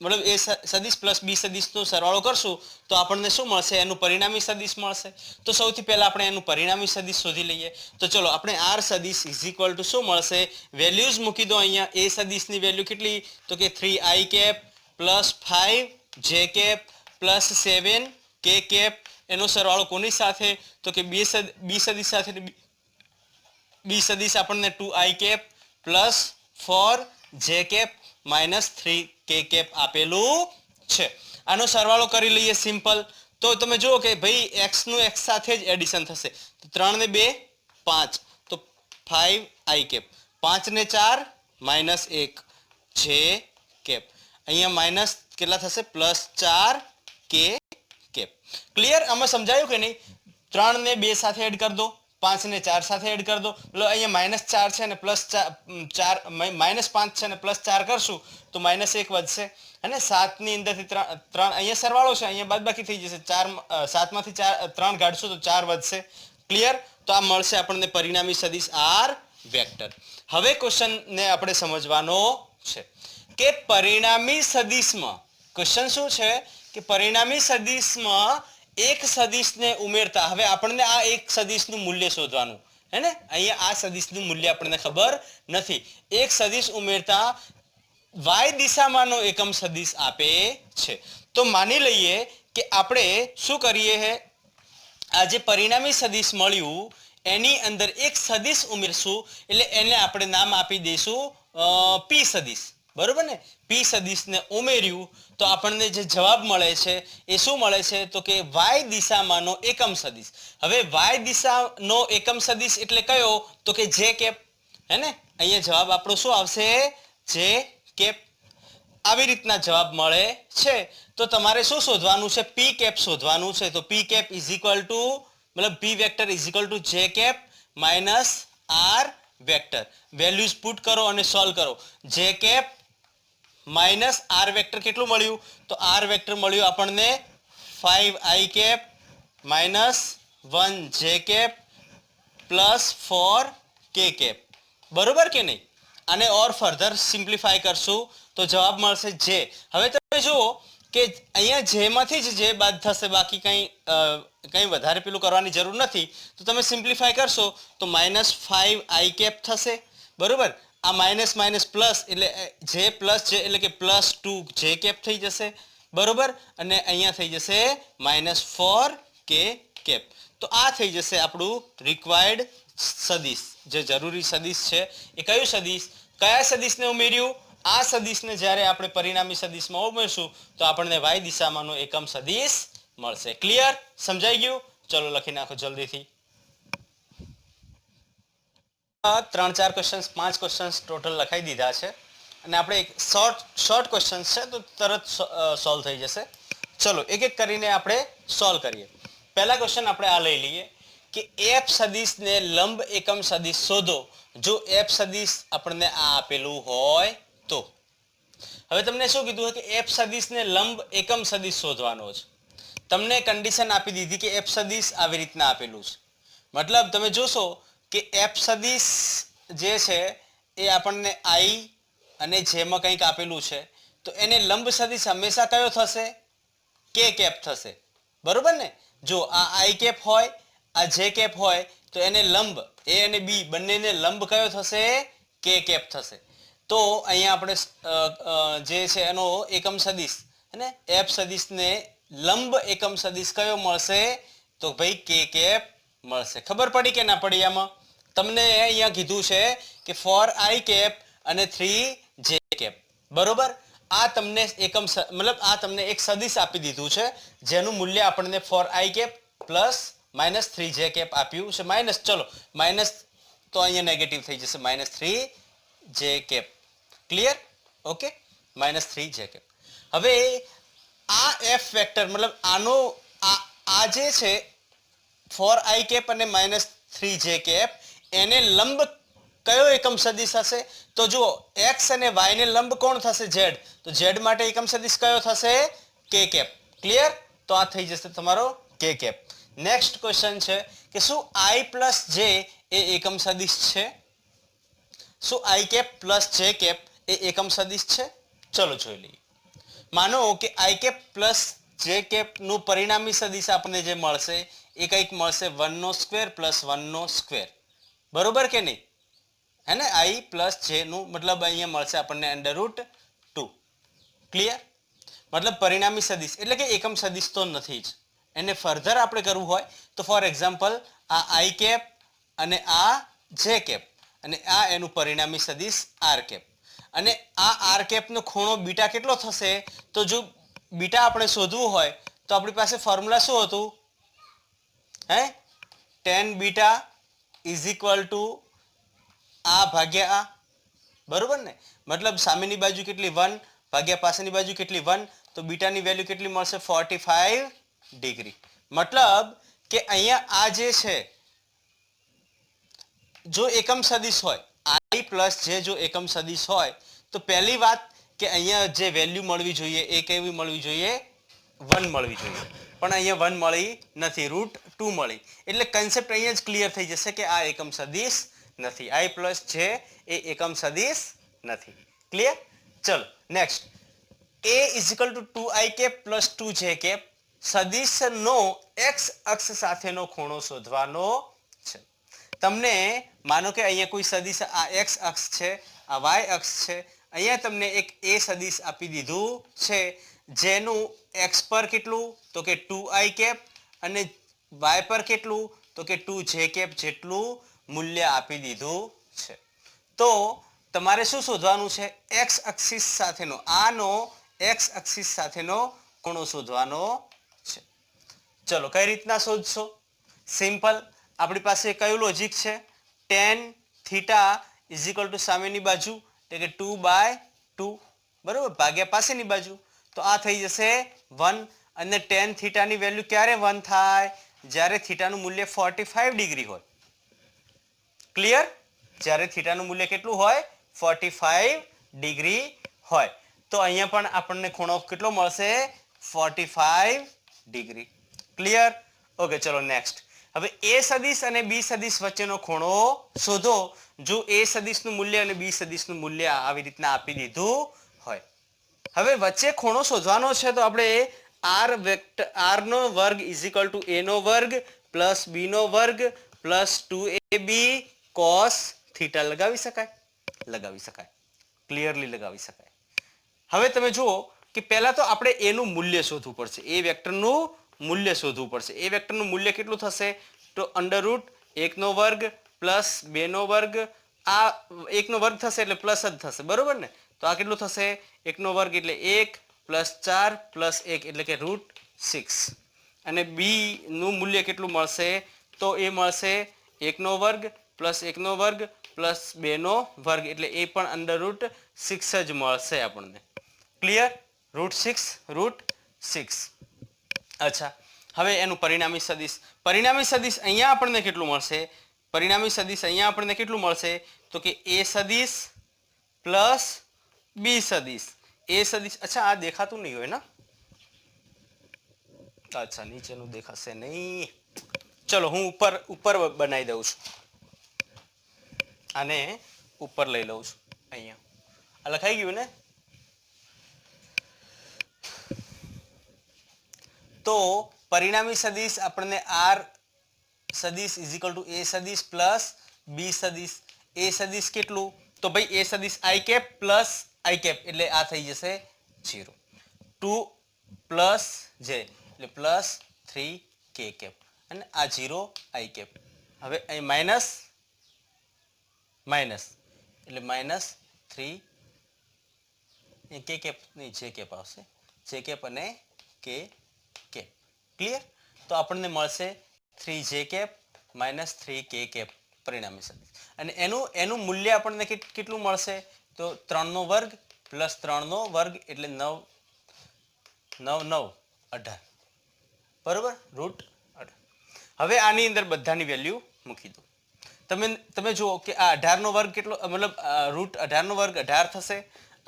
મતલબ એ સદિશ પ્લસ બી સદિશનો સરવાળો કરશું તો આપણને શું મળશે? એનું પરિણામી સદિશ મળશે. તો સૌથી પહેલા આપણે એનું પરિણામી સદિશ શોધી લઈએ. તો ચલો આપણે આર સદિશ ઇઝ ઇક્વલ ટુ શું મળશે? વેલ્યુઝ મૂકી દો અહીંયા. એ સદિશની વેલ્યુ કેટલી તો કે 3i cap plus 5j cap plus 7k cap. એનો સરવાળો કોની સાથે તો કે બી સદિશ સાથે. બી સદિશ આપણને 2i cap plus 4j cap minus 3k cap આપેલું છે. આનો સરવાળો કરી લઈએ સિમ્પલ. તો તમે જુઓ કે ભાઈ x નું x સાથે જ એડિશન થશે. તો 3 ને 2 5 તો 5i કેપ, 5 ને 4 માઇનસ 1 j કેપ. અહીંયા માઇનસ કેટલા થશે? Plus 4k cap. ક્લિયર? આમાં સમજાયું કે નહીં? 3 ને 2 સાથે એડ કરી દો, 5 ને 4 સાથે એડ કરી દો. એટલે અહીંયા માઇનસ 4 છે ને પ્લસ 4 માઇનસ 5 છે ને પ્લસ 4 કરશું તો માઇનસ 1 વધશે. અને 7 ની અંદરથી 3 અહીંયા સરવાળો છે, અહીંયા બાદબાકી થઈ જશે. 7 માંથી 3 કાઢશું તો 4 વધશે. ક્લિયર? તો આ મળશે આપણને પરિણામી સદિશ આર વેક્ટર. હવે ક્વેશ્ચનને આપણે સમજવાનો છે કે પરિણામી સદિશમાં ક્વેશ્ચન શું છે કે પરિણામી સદિશમાં એક સદિશને ઉમેરતા હવે આપણને આ એક સદિશનું મૂલ્ય શોધવાનું હે ને. અહીંયા આ સદિશનું મૂલ્ય આપણને ખબર નથી. એક સદિશ ઉમેરતા y દિશામાંનો એકમ સદિશ આપે છે. તો માની લઈએ કે આપણે શું કરીએ છે, આ જે પરિણામી સદિશ મળ્યું એની અંદર એક સદિશ ઉમેરશું એટલે એને આપણે નામ આપી દઈશું પી સદિશ. બરોબર ને? પી સદિશને ઉમેર્યું તો આપણને જે જવાબ મળે છે એ શું મળે છે તો કે y દિશામાંનો એકમ સદિશ. હવે y દિશાનો એકમ સદિશ એટલે કયો તો કે j કેપ હે ને. અહીંયા જવાબ આપણો શું આવશે? j cap. આવી રીતના જવાબ મળે છે. તો તમારે શું શોધવાનું છે? પી કેપ શોધવાનું છે. તો P cap is equal to મતલબ P vector is equal to j cap minus R vector. Values put કરો અને સોલ્વ કરો. j cap minus R vector કેટલું મળ્યું તો આર વેક્ટર મળ્યું આપણને 5i cap minus 1j cap plus 4k cap. બરોબર કે નહીં? આને ઓર ફર્ધર સિમ્પ્લિફાય કરશું તો જવાબ મળશે j. હવે તમે જુઓ કે અહીંયા j માંથી જ j બાદ થશે, બાકી કંઈ વધારે પેલું કરવાની જરૂર નથી. તો તમે સિમ્પ્લિફાય કરશો તો માઇનસ 5i કેપ થશે. બરોબર? આ માઇનસ માઇનસ પ્લસ એટલે j પ્લસ j એટલે કે પ્લસ 2j કેપ થઈ જશે. બરોબર? અને અહીંયા થઈ જશે માઇનસ 4k કેપ. તો આ થઈ જશે આપણું રિક્વાયર્ડ સદિશ. જે જરૂરી સદિશ છે એ કયું સદિશ? કયા સદિશને ઉમેર્યું? આ સદિશને જ્યારે આપણે પરિણામી સદિશમાં ઉમેરશું તો આપણને y દિશામાંનો એકમ સદિશ મળશે. ક્લિયર? સમજાઈ ગયું? ચલો લખી નાખો જલ્દીથી. 3-4 ક્વેશ્ચન્સ 5 ક્વેશ્ચન્સ ટોટલ લખાઈ દીધા છે. અને આપણે એક શોર્ટ ક્વેશ્ચન છે તો તરત સોલ્વ થઈ જશે. ચલો એક એક કરીને આપણે સોલ્વ કરીએ. પહેલા ક્વેશ્ચન આપણે આ લઈ લઈએ કે એફ સદિશને લંબ એકમ સદિશ શોધો જો એફ સદિશ આપણને આ આપેલું હોય તો. હવે તમને શું કીધું હોય કે એફ સદિશને લંબ એકમ સદિશ શોધવાનો છે. તમને કન્ડિશન આપી દીધી કે એફ સદિશ આવી રીતના આપેલું છે. મતલબ તમે જોશો કે એફ સદિશ જે છે એ આપણને આઈ અને જેમાં કંઈક આપેલું છે તો એને લંબ સદિશ હંમેશા કયો થશે? કે કેપ થશે. બરોબર ને? જો આ આઈ કેપ હોય આ જે કેપ હોય તો એને લંબ એ અને બી બંનેને લંબ કયો થશે? કે કેપ થશે. તો અહીંયા આપણે જે છે એનો એકમ સદિશ અને એફ સદિશને લંબ એકમ સદિશ કયો મળશે? તો ભાઈ કે કેપ મળશે. ખબર પડી કે ના પડી? આમાં તમને અહીંયા કીધું છે કે ફોર આઈ કેપ અને 3 જે કેપ. બરોબર? આ તમને એકમ મતલબ આ તમને એક સદિશ આપી દીધું છે જેનું મૂલ્ય આપણને four i cap plus minus 3 j cap આપ્યું છે. માઇનસ ચલો માઇનસ તો અહીંયા નેગેટિવ થઈ જશે -3 j cap. Clear? Okay, -3 j cap. હવે આ એફ વેક્ટર મતલબ આનો આ જે છે ફોર આઈ કેપ અને -3 જે કેપ એને લંબ કયો એકમ સદિશ હશે? તો જુઓ એક્સ અને વાય ને લંબ કોણ થશે? ઝેડ. તો ઝેડ માટે એકમ સદિશ કયો થશે? કે કેપ. ક્લિયર? તો આ થઈ જશે તમારો કે કેપ. નેક્સ્ટ ક્વેશ્ચન છે કે શું આઈ પ્લસ જે એ એકમ સદિશ છે? શું I cap plus J cap એ એકમ સદિશ છે? ચલો જોઈ લઈએ. માનો કે I cap plus J cap નું પરિણામી સદિશ આપણને જે મળશે એ કંઈક મળશે 1² પ્લસ 1². બરોબર કે નહીં? है ना? आई प्लस जे નું મતલબ અહીંયા મળશે આપણને √2. ક્લિયર? મતલબ પરિણામી સદિશ એટલે કે એકમ સદિશ તો નથી જ. એને ફર્ધર આપણે કરવું હોય તો ફોર એક્ઝામ્પલ આ આઈ કેપ અને આ જે કેપ અને આ એનું પરિણામી સદિશ આર કેપ અને આ આર કેપનો ખૂણો બીટા કેટલો થશે? તો જો બીટા આપણે શોધવું હોય તો આપણી પાસે ફોર્મ્યુલા શું હતું? હે tan beta is equal two આ ભાગ્યા આ. બરોબર ને? મતલબ સામેની બાજુ કેટલી 1 ભાગ્યા પાછળની બાજુ કેટલી 1 તો બીટાની વેલ્યુ કેટલી મળશે? 45 ડિગ્રી. મતલબ કે અહીંયા આ જે છે જો એકમ સદિશ હોય આઈ પ્લસ જે જો એકમ સદિશ હોય તો પહેલી વાત કે અહીંયા જે વેલ્યુ મળવી જોઈએ એ કેવી મળવી જોઈએ? 1 મળવી જોઈએ. પણ અહીંયા 1 મળી નથી, √2 મળી. એટલે કન્સેપ્ટ અહીંયા જ ક્લિયર થઈ જશે કે આ એકમ સદિશ નથી. આઈ પ્લસ જે એ એકમ સદિશ નથી. ક્લિયર? ચલો next. a is equal to 2i cap plus 2j cap સદિશનો x અક્ષ સાથેનો ખૂણો શોધવાનો છે. તમને માનો કે અહીંયા કોઈ સદિશ આ x અક્ષ છે આ y અક્ષ છે. અહીંયા તમને એક a સદિશ આપી દીધું છે જેનું x પર કેટલું તો કે 2i કેપ અને y પર કેટલું તો કે 2j કેપ જેટલું મૂલ્ય આપી દીધું છે. તો તમારે શું શોધવાનું છે? x અક્ષિસ સાથેનો આનો x અક્ષિસ સાથેનો ખૂણો શોધવાનો છે. ચલો કઈ રીતના શોધશો? સિમ્પલ. આપણી પાસે કયું લોજિક છે? tan theta is equal to સામેની બાજુ એટલે કે 2/2 બરોબર ભાગ્યા પાસેની બાજુ તો આ થઈ જશે 1 અને tan થીટાની વેલ્યુ ક્યારે 1 થાય? જ્યારે થીટાનું મૂલ્ય 45 ડિગ્રી હોય. ક્લિયર? જ્યારે થીટાનું મૂલ્ય કેટલું હોય? 45 ડિગ્રી હોય. તો અહીંયા પણ આપણને ખૂણો કેટલો મળશે? 45 ડિગ્રી. ક્લિયર? ઓકે ચલો નેક્સ્ટ. હવે a સદિશ અને b સદિશ વચ્ચેનો ખૂણો શોધો જો a સદિશનું મૂલ્ય અને b સદિશનું મૂલ્ય આવી રીતના આપી દીધું હોય. હવે વચ્ચે ખૂણો શોધવાનો છે તો આપણે r વેક્ટર r નો વર્ગ ઇઝ ઇક્વલ ટુ a નો વર્ગ પ્લસ b નો વર્ગ પ્લસ 2ab cos થીટા લગાવી શકાય? લગાવી શકાય. ક્લિયરલી લગાવી શકાય. હવે તમે જુઓ કે પહેલા તો આપણે a નું મૂલ્ય શોધવું પડશે. a વેક્ટરનું મૂલ્ય શોધવું પડશે. a વેક્ટરનું મૂલ્ય કેટલું થશે? તો √1 નો વર્ગ પ્લસ 2 નો વર્ગ આ 1 નો વર્ગ થશે એટલે પ્લસ જ થશે. બરોબર ને? તો આ કેટલું થશે? 1 નો વર્ગ એટલે 1 પ્લસ 4 પ્લસ 1 એટલે કે √6 અને b નું મૂલ્ય કેટલું મળશે? તો એ મળશે 1 નો વર્ગ પ્લસ 1 નો વર્ગ પ્લસ 2 નો વર્ગ એટલે એ પણ અંડર રૂટ 6 જ મળશે આપણને. ક્લિયર? √6. અચ્છા, હવે એનું પરિણામી સદિશ. પરિણામી સદિશ અહીંયા આપણને કેટલું મળશે? પરિણામી સદિશ અહીંયા આપણને કેટલું મળશે? તો કે a સદિશ પ્લસ b સદિશ. a સદિશ, અચ્છા આ દેખાતું નહીં હોય ને? અચ્છા, નીચેનું દેખાશે નહીં. ચલો હું ઉપર બનાવી દઉં છું. આને ઉપર લઈ લઉં છું. અહીંયા આ લખાઈ ગયું ને? તો પરિણામી સદિશ આપણને r સદિશ ઇઝ ઇક્વલ ટુ a સદિશ પ્લસ b સદિશ. a સદિશ કેટલું? તો ભાઈ a સદિશ i cap plus i cap એટલે આ થઈ જશે 0. 2 પ્લસ j એટલે પ્લસ 3k કેપ અને આ 0 i કેપ. હવે અહીં માઇનસ માઇનસ એટલે માઇનસ 3 k કેપ નહીં j કેપ આવશે. j કેપ અને k કેપ. ક્લિયર? તો આપણને મળશે 3j cap minus 3k cap પરિણામી સદિશ. અને એનું મૂલ્ય આપણને કેટલું મળશે? તો 3 નો વર્ગ પ્લસ 3 નો વર્ગ એટલે 9 18. બરોબર? √18. હવે આની અંદર બધાની વેલ્યુ મૂકી દો. તમે જુઓ કે આ 18 નો વર્ગ કેટલો, મતલબ √18 નો વર્ગ 18 થશે.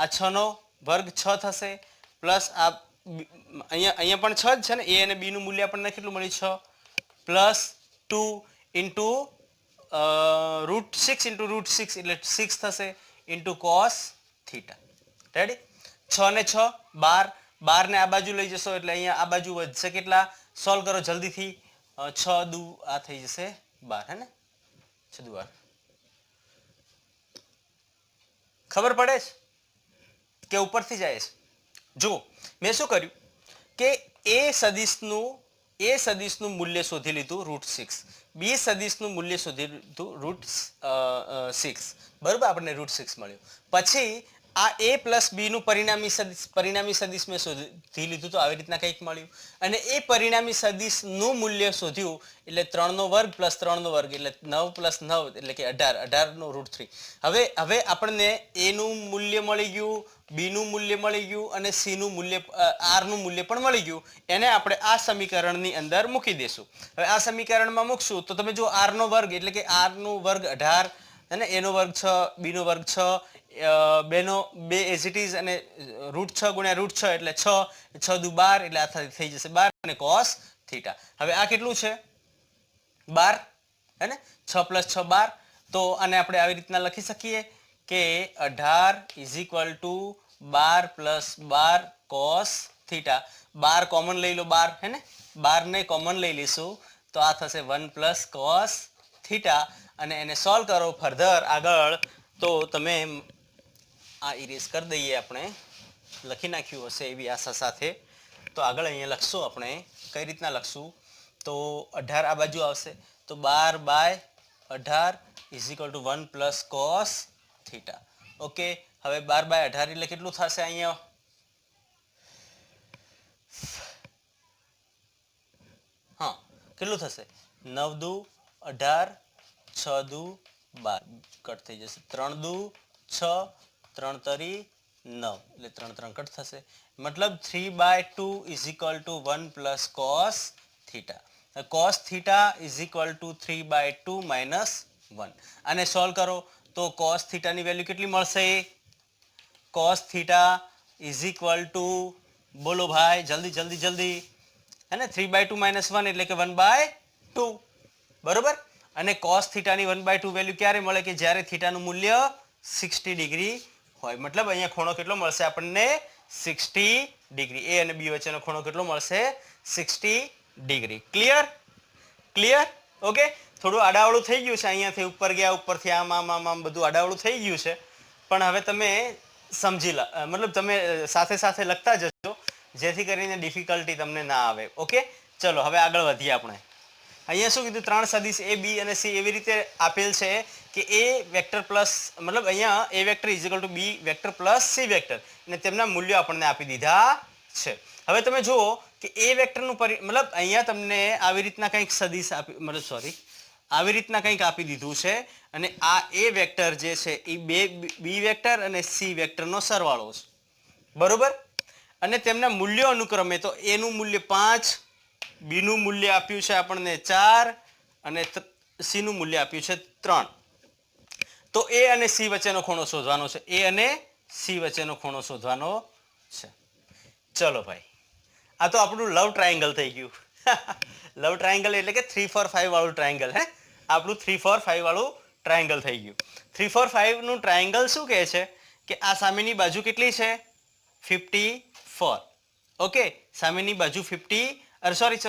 આ 6 નો વર્ગ 6 થશે પ્લસ આ અહીંયા પણ 6 જ છે ને? a અને b નું મૂલ્ય આપણને કેટલું મળ્યું? 6 પ્લસ 2 ઇન્ટુ √6 ઇન્ટુ √6 એટલે 6 થશે ઇન્ટુ કોસ થીટા. રેડી? 6 ને 6 12. 12 ને આ બાજુ લઈ જશો એટલે અહીંયા આ બાજુ વધશે કેટલા? સોલ્વ કરો જલ્દીથી. 6 દુ આ થઈ જશે 12. હે ને? 6 દુ 12. ખબર પડે છે કે ઉપરથી જાય છે? જુઓ મેં શું કર્યું કે a સદિશનું મૂલ્ય શોધી લીધું √6. b સદિશનું મૂલ્ય શોધી લીધું √6. બરોબર? આપણને √6 મળ્યું. પછી આ a પ્લસ b નું પરિણામી સદિશ મેં શોધી લીધું તો આવી રીતના કંઈક મળ્યું. અને એ પરિણામી સદિશનું મૂલ્ય શોધ્યું એટલે 3 નો વર્ગ પ્લસ 3 નો વર્ગ એટલે 9 પ્લસ 9 એટલે કે 18 નો √3. હવે આપણને a નું મૂલ્ય મળી ગયું, b નું મૂલ્ય મળી ગયું અને c નું મૂલ્ય r નું મૂલ્ય પણ મળી ગયું. એને આપણે આ સમીકરણની અંદર મૂકી દઈશું. હવે આ સમીકરણમાં મૂકશું તો તમે જો r નો વર્ગ એટલે કે r નો વર્ગ 18 અને a નો વર્ગ 6, b નો વર્ગ 6, 2 એઝ ઇટ ઇઝ અને √6 ગુણ્યા √6 એટલે 6 દુ 12 એટલે આ થઈ જશે 12 અને કોસ થીટા. હવે આ કેટલું છે? 12. હે ને? 6 + 6 12. તો આને આપણે આવી રીતના લખી શકીએ કે 18 is equal two 12 + 12 cos theta. 12 common લઈ લો 12. હે ને? 12 ને કોમન લઈ લઈશું તો આ થશે 1 + કોસ થીટા. અને એને સોલ્વ કરો ફર્ધર આગળ તો તમે આ ઇરેઝ કરી દઈએ. આપણે લખી નાખ્યું હશે એવી આશા સાથે. તો આગળ અહીંયા લખશું આપણે કઈ રીતના લખશું તો 18 આ બાજુ આવશે તો 12/18 is equal two 1 + cos theta. Okay, હવે 12/18 એટલે કેટલું થશે? અહીંયા હા કેટલું થશે? 9 દુ 18, 6 દુ 12 કટ થઈ જશે. 3 દુ 6, 3 તરી 9 એટલે 3 3 કટ થશે. મતલબ 3/2 is equal two 1 + cos theta. Cos theta is equal two 3/2 - 1. આને સોલ્વ કરો તો કોસ થીટાની વેલ્યુ કેટલી મળશે? Cos theta is equal two બોલો ભાઈ જલ્દી હે ને? 3/2 - 1 એટલે કે 1/2. બરોબર? અને કોસ થીટાની 1/2 વેલ્યુ ક્યારે મળે? કે જ્યારે થીટાનું મૂલ્ય 60 ડિગ્રી હોય. મતલબ અહીંયા ખૂણો કેટલો મળશે આપણને? 60 ડિગ્રી. a અને b વચ્ચેનો ખૂણો કેટલો મળશે? 60 ડિગ્રી. ક્લિયર? ઓકે, થોડું આડાવડું થઈ ગયું છે. અહીંયાથી ઉપર ગયા, ઉપરથી આમ બધું આડાવડું થઈ ગયું છે. પણ હવે તમે સમજી મતલબ તમે સાથે સાથે લખતા જશો જેથી કરીને ડિફિકલ્ટી તમને ના આવે. ઓકે, ચલો હવે આગળ વધીએ આપણે. અહીંયા શું કીધું? 3 સદિશ a, b અને c એવી રીતે આપેલ છે કે a વેક્ટર પ્લસ મતલબ અહીંયા a vector is equal two b vector plus c vector અને તેમના મૂલ્યો આપણને આપી દીધા છે. હવે તમે જુઓ કે a વેક્ટરનું મતલબ અહીંયા તમને આવી રીતના કંઈક સદિશ આપી, મતલબ સોરી આવી રીતના કંઈક આપી દીધું છે અને આ એ વેક્ટર જે છે એ બે બી વેક્ટર અને સી વેક્ટરનો સરવાળો છે, બરોબર. અને તેમના મૂલ્યો અનુક્રમે તો એ નું મૂલ્ય 5, બી નું મૂલ્ય આપ્યું છે આપણને 4 અને સી નું મૂલ્ય આપ્યું છે 3. તો એ અને સી વચ્ચેનો ખૂણો શોધવાનો છે, એ અને સી વચ્ચેનો ખૂણો શોધવાનો છે. ચલો ભાઈ, આ તો આપણું લવ ટ્રાયેંગલ થઈ ગયું. લવ ટ્રાયેંગલ એટલે કે 3 4 5 વાળું ટ્રાયેંગલ. હે, આપણું 3 4 5 વાળું ટ્રાયેંગલ થઈ ગયું. 3 4 5 નું ટ્રાયેંગલ શું કહે છે કે આ સામેની બાજુ કેટલી છે? 54. ઓકે, સામેની બાજુ 50 સોરી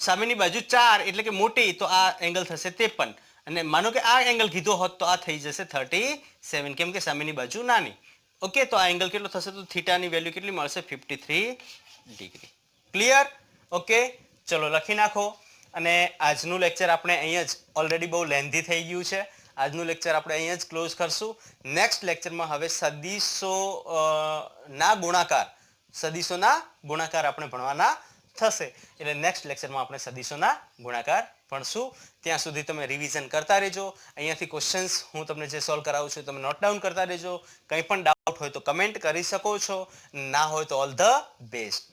સામેની બાજુ 4 એટલે કે મોટી, તો આ એંગલ થશે 53. અને માનો કે આ એંગલ કીધો હોત તો આ થઈ જશે 37, કેમ કે સામેની બાજુ નાની. ઓકે, તો આ એંગલ કેટલો થશે? તો થીટાની વેલ્યુ કેટલી મળશે? 53 ડિગ્રી. ક્લિયર? ઓકે, ચલો લખી નાખો. અને આજનું લેક્ચર આપણે અહીંયા જ ઓલરેડી બહુ લેન્ધી થઈ ગયું છે. આજનું લેક્ચર આપણે અહીંયા જ ક્લોઝ કરશું. નેક્સ્ટ લેક્ચરમાં હવે સદીશોના ગુણાકાર આપણે ભણવાના થશે. એટલે નેક્સ્ટ લેક્ચરમાં આપણે સદીશોના ગુણાકાર ભણશું. ત્યાં સુધી તમે રિવિઝન કરતા રહેજો. અહીંયાથી ક્વેશ્ચન્સ હું તમને જે સોલ્વ કરાવું છું તમે નોટ ડાઉન કરતા રહેજો. કંઈ પણ ડાઉટ હોય તો કમેન્ટ કરી શકો છો, ના હોય તો ઓલ ધ બેસ્ટ.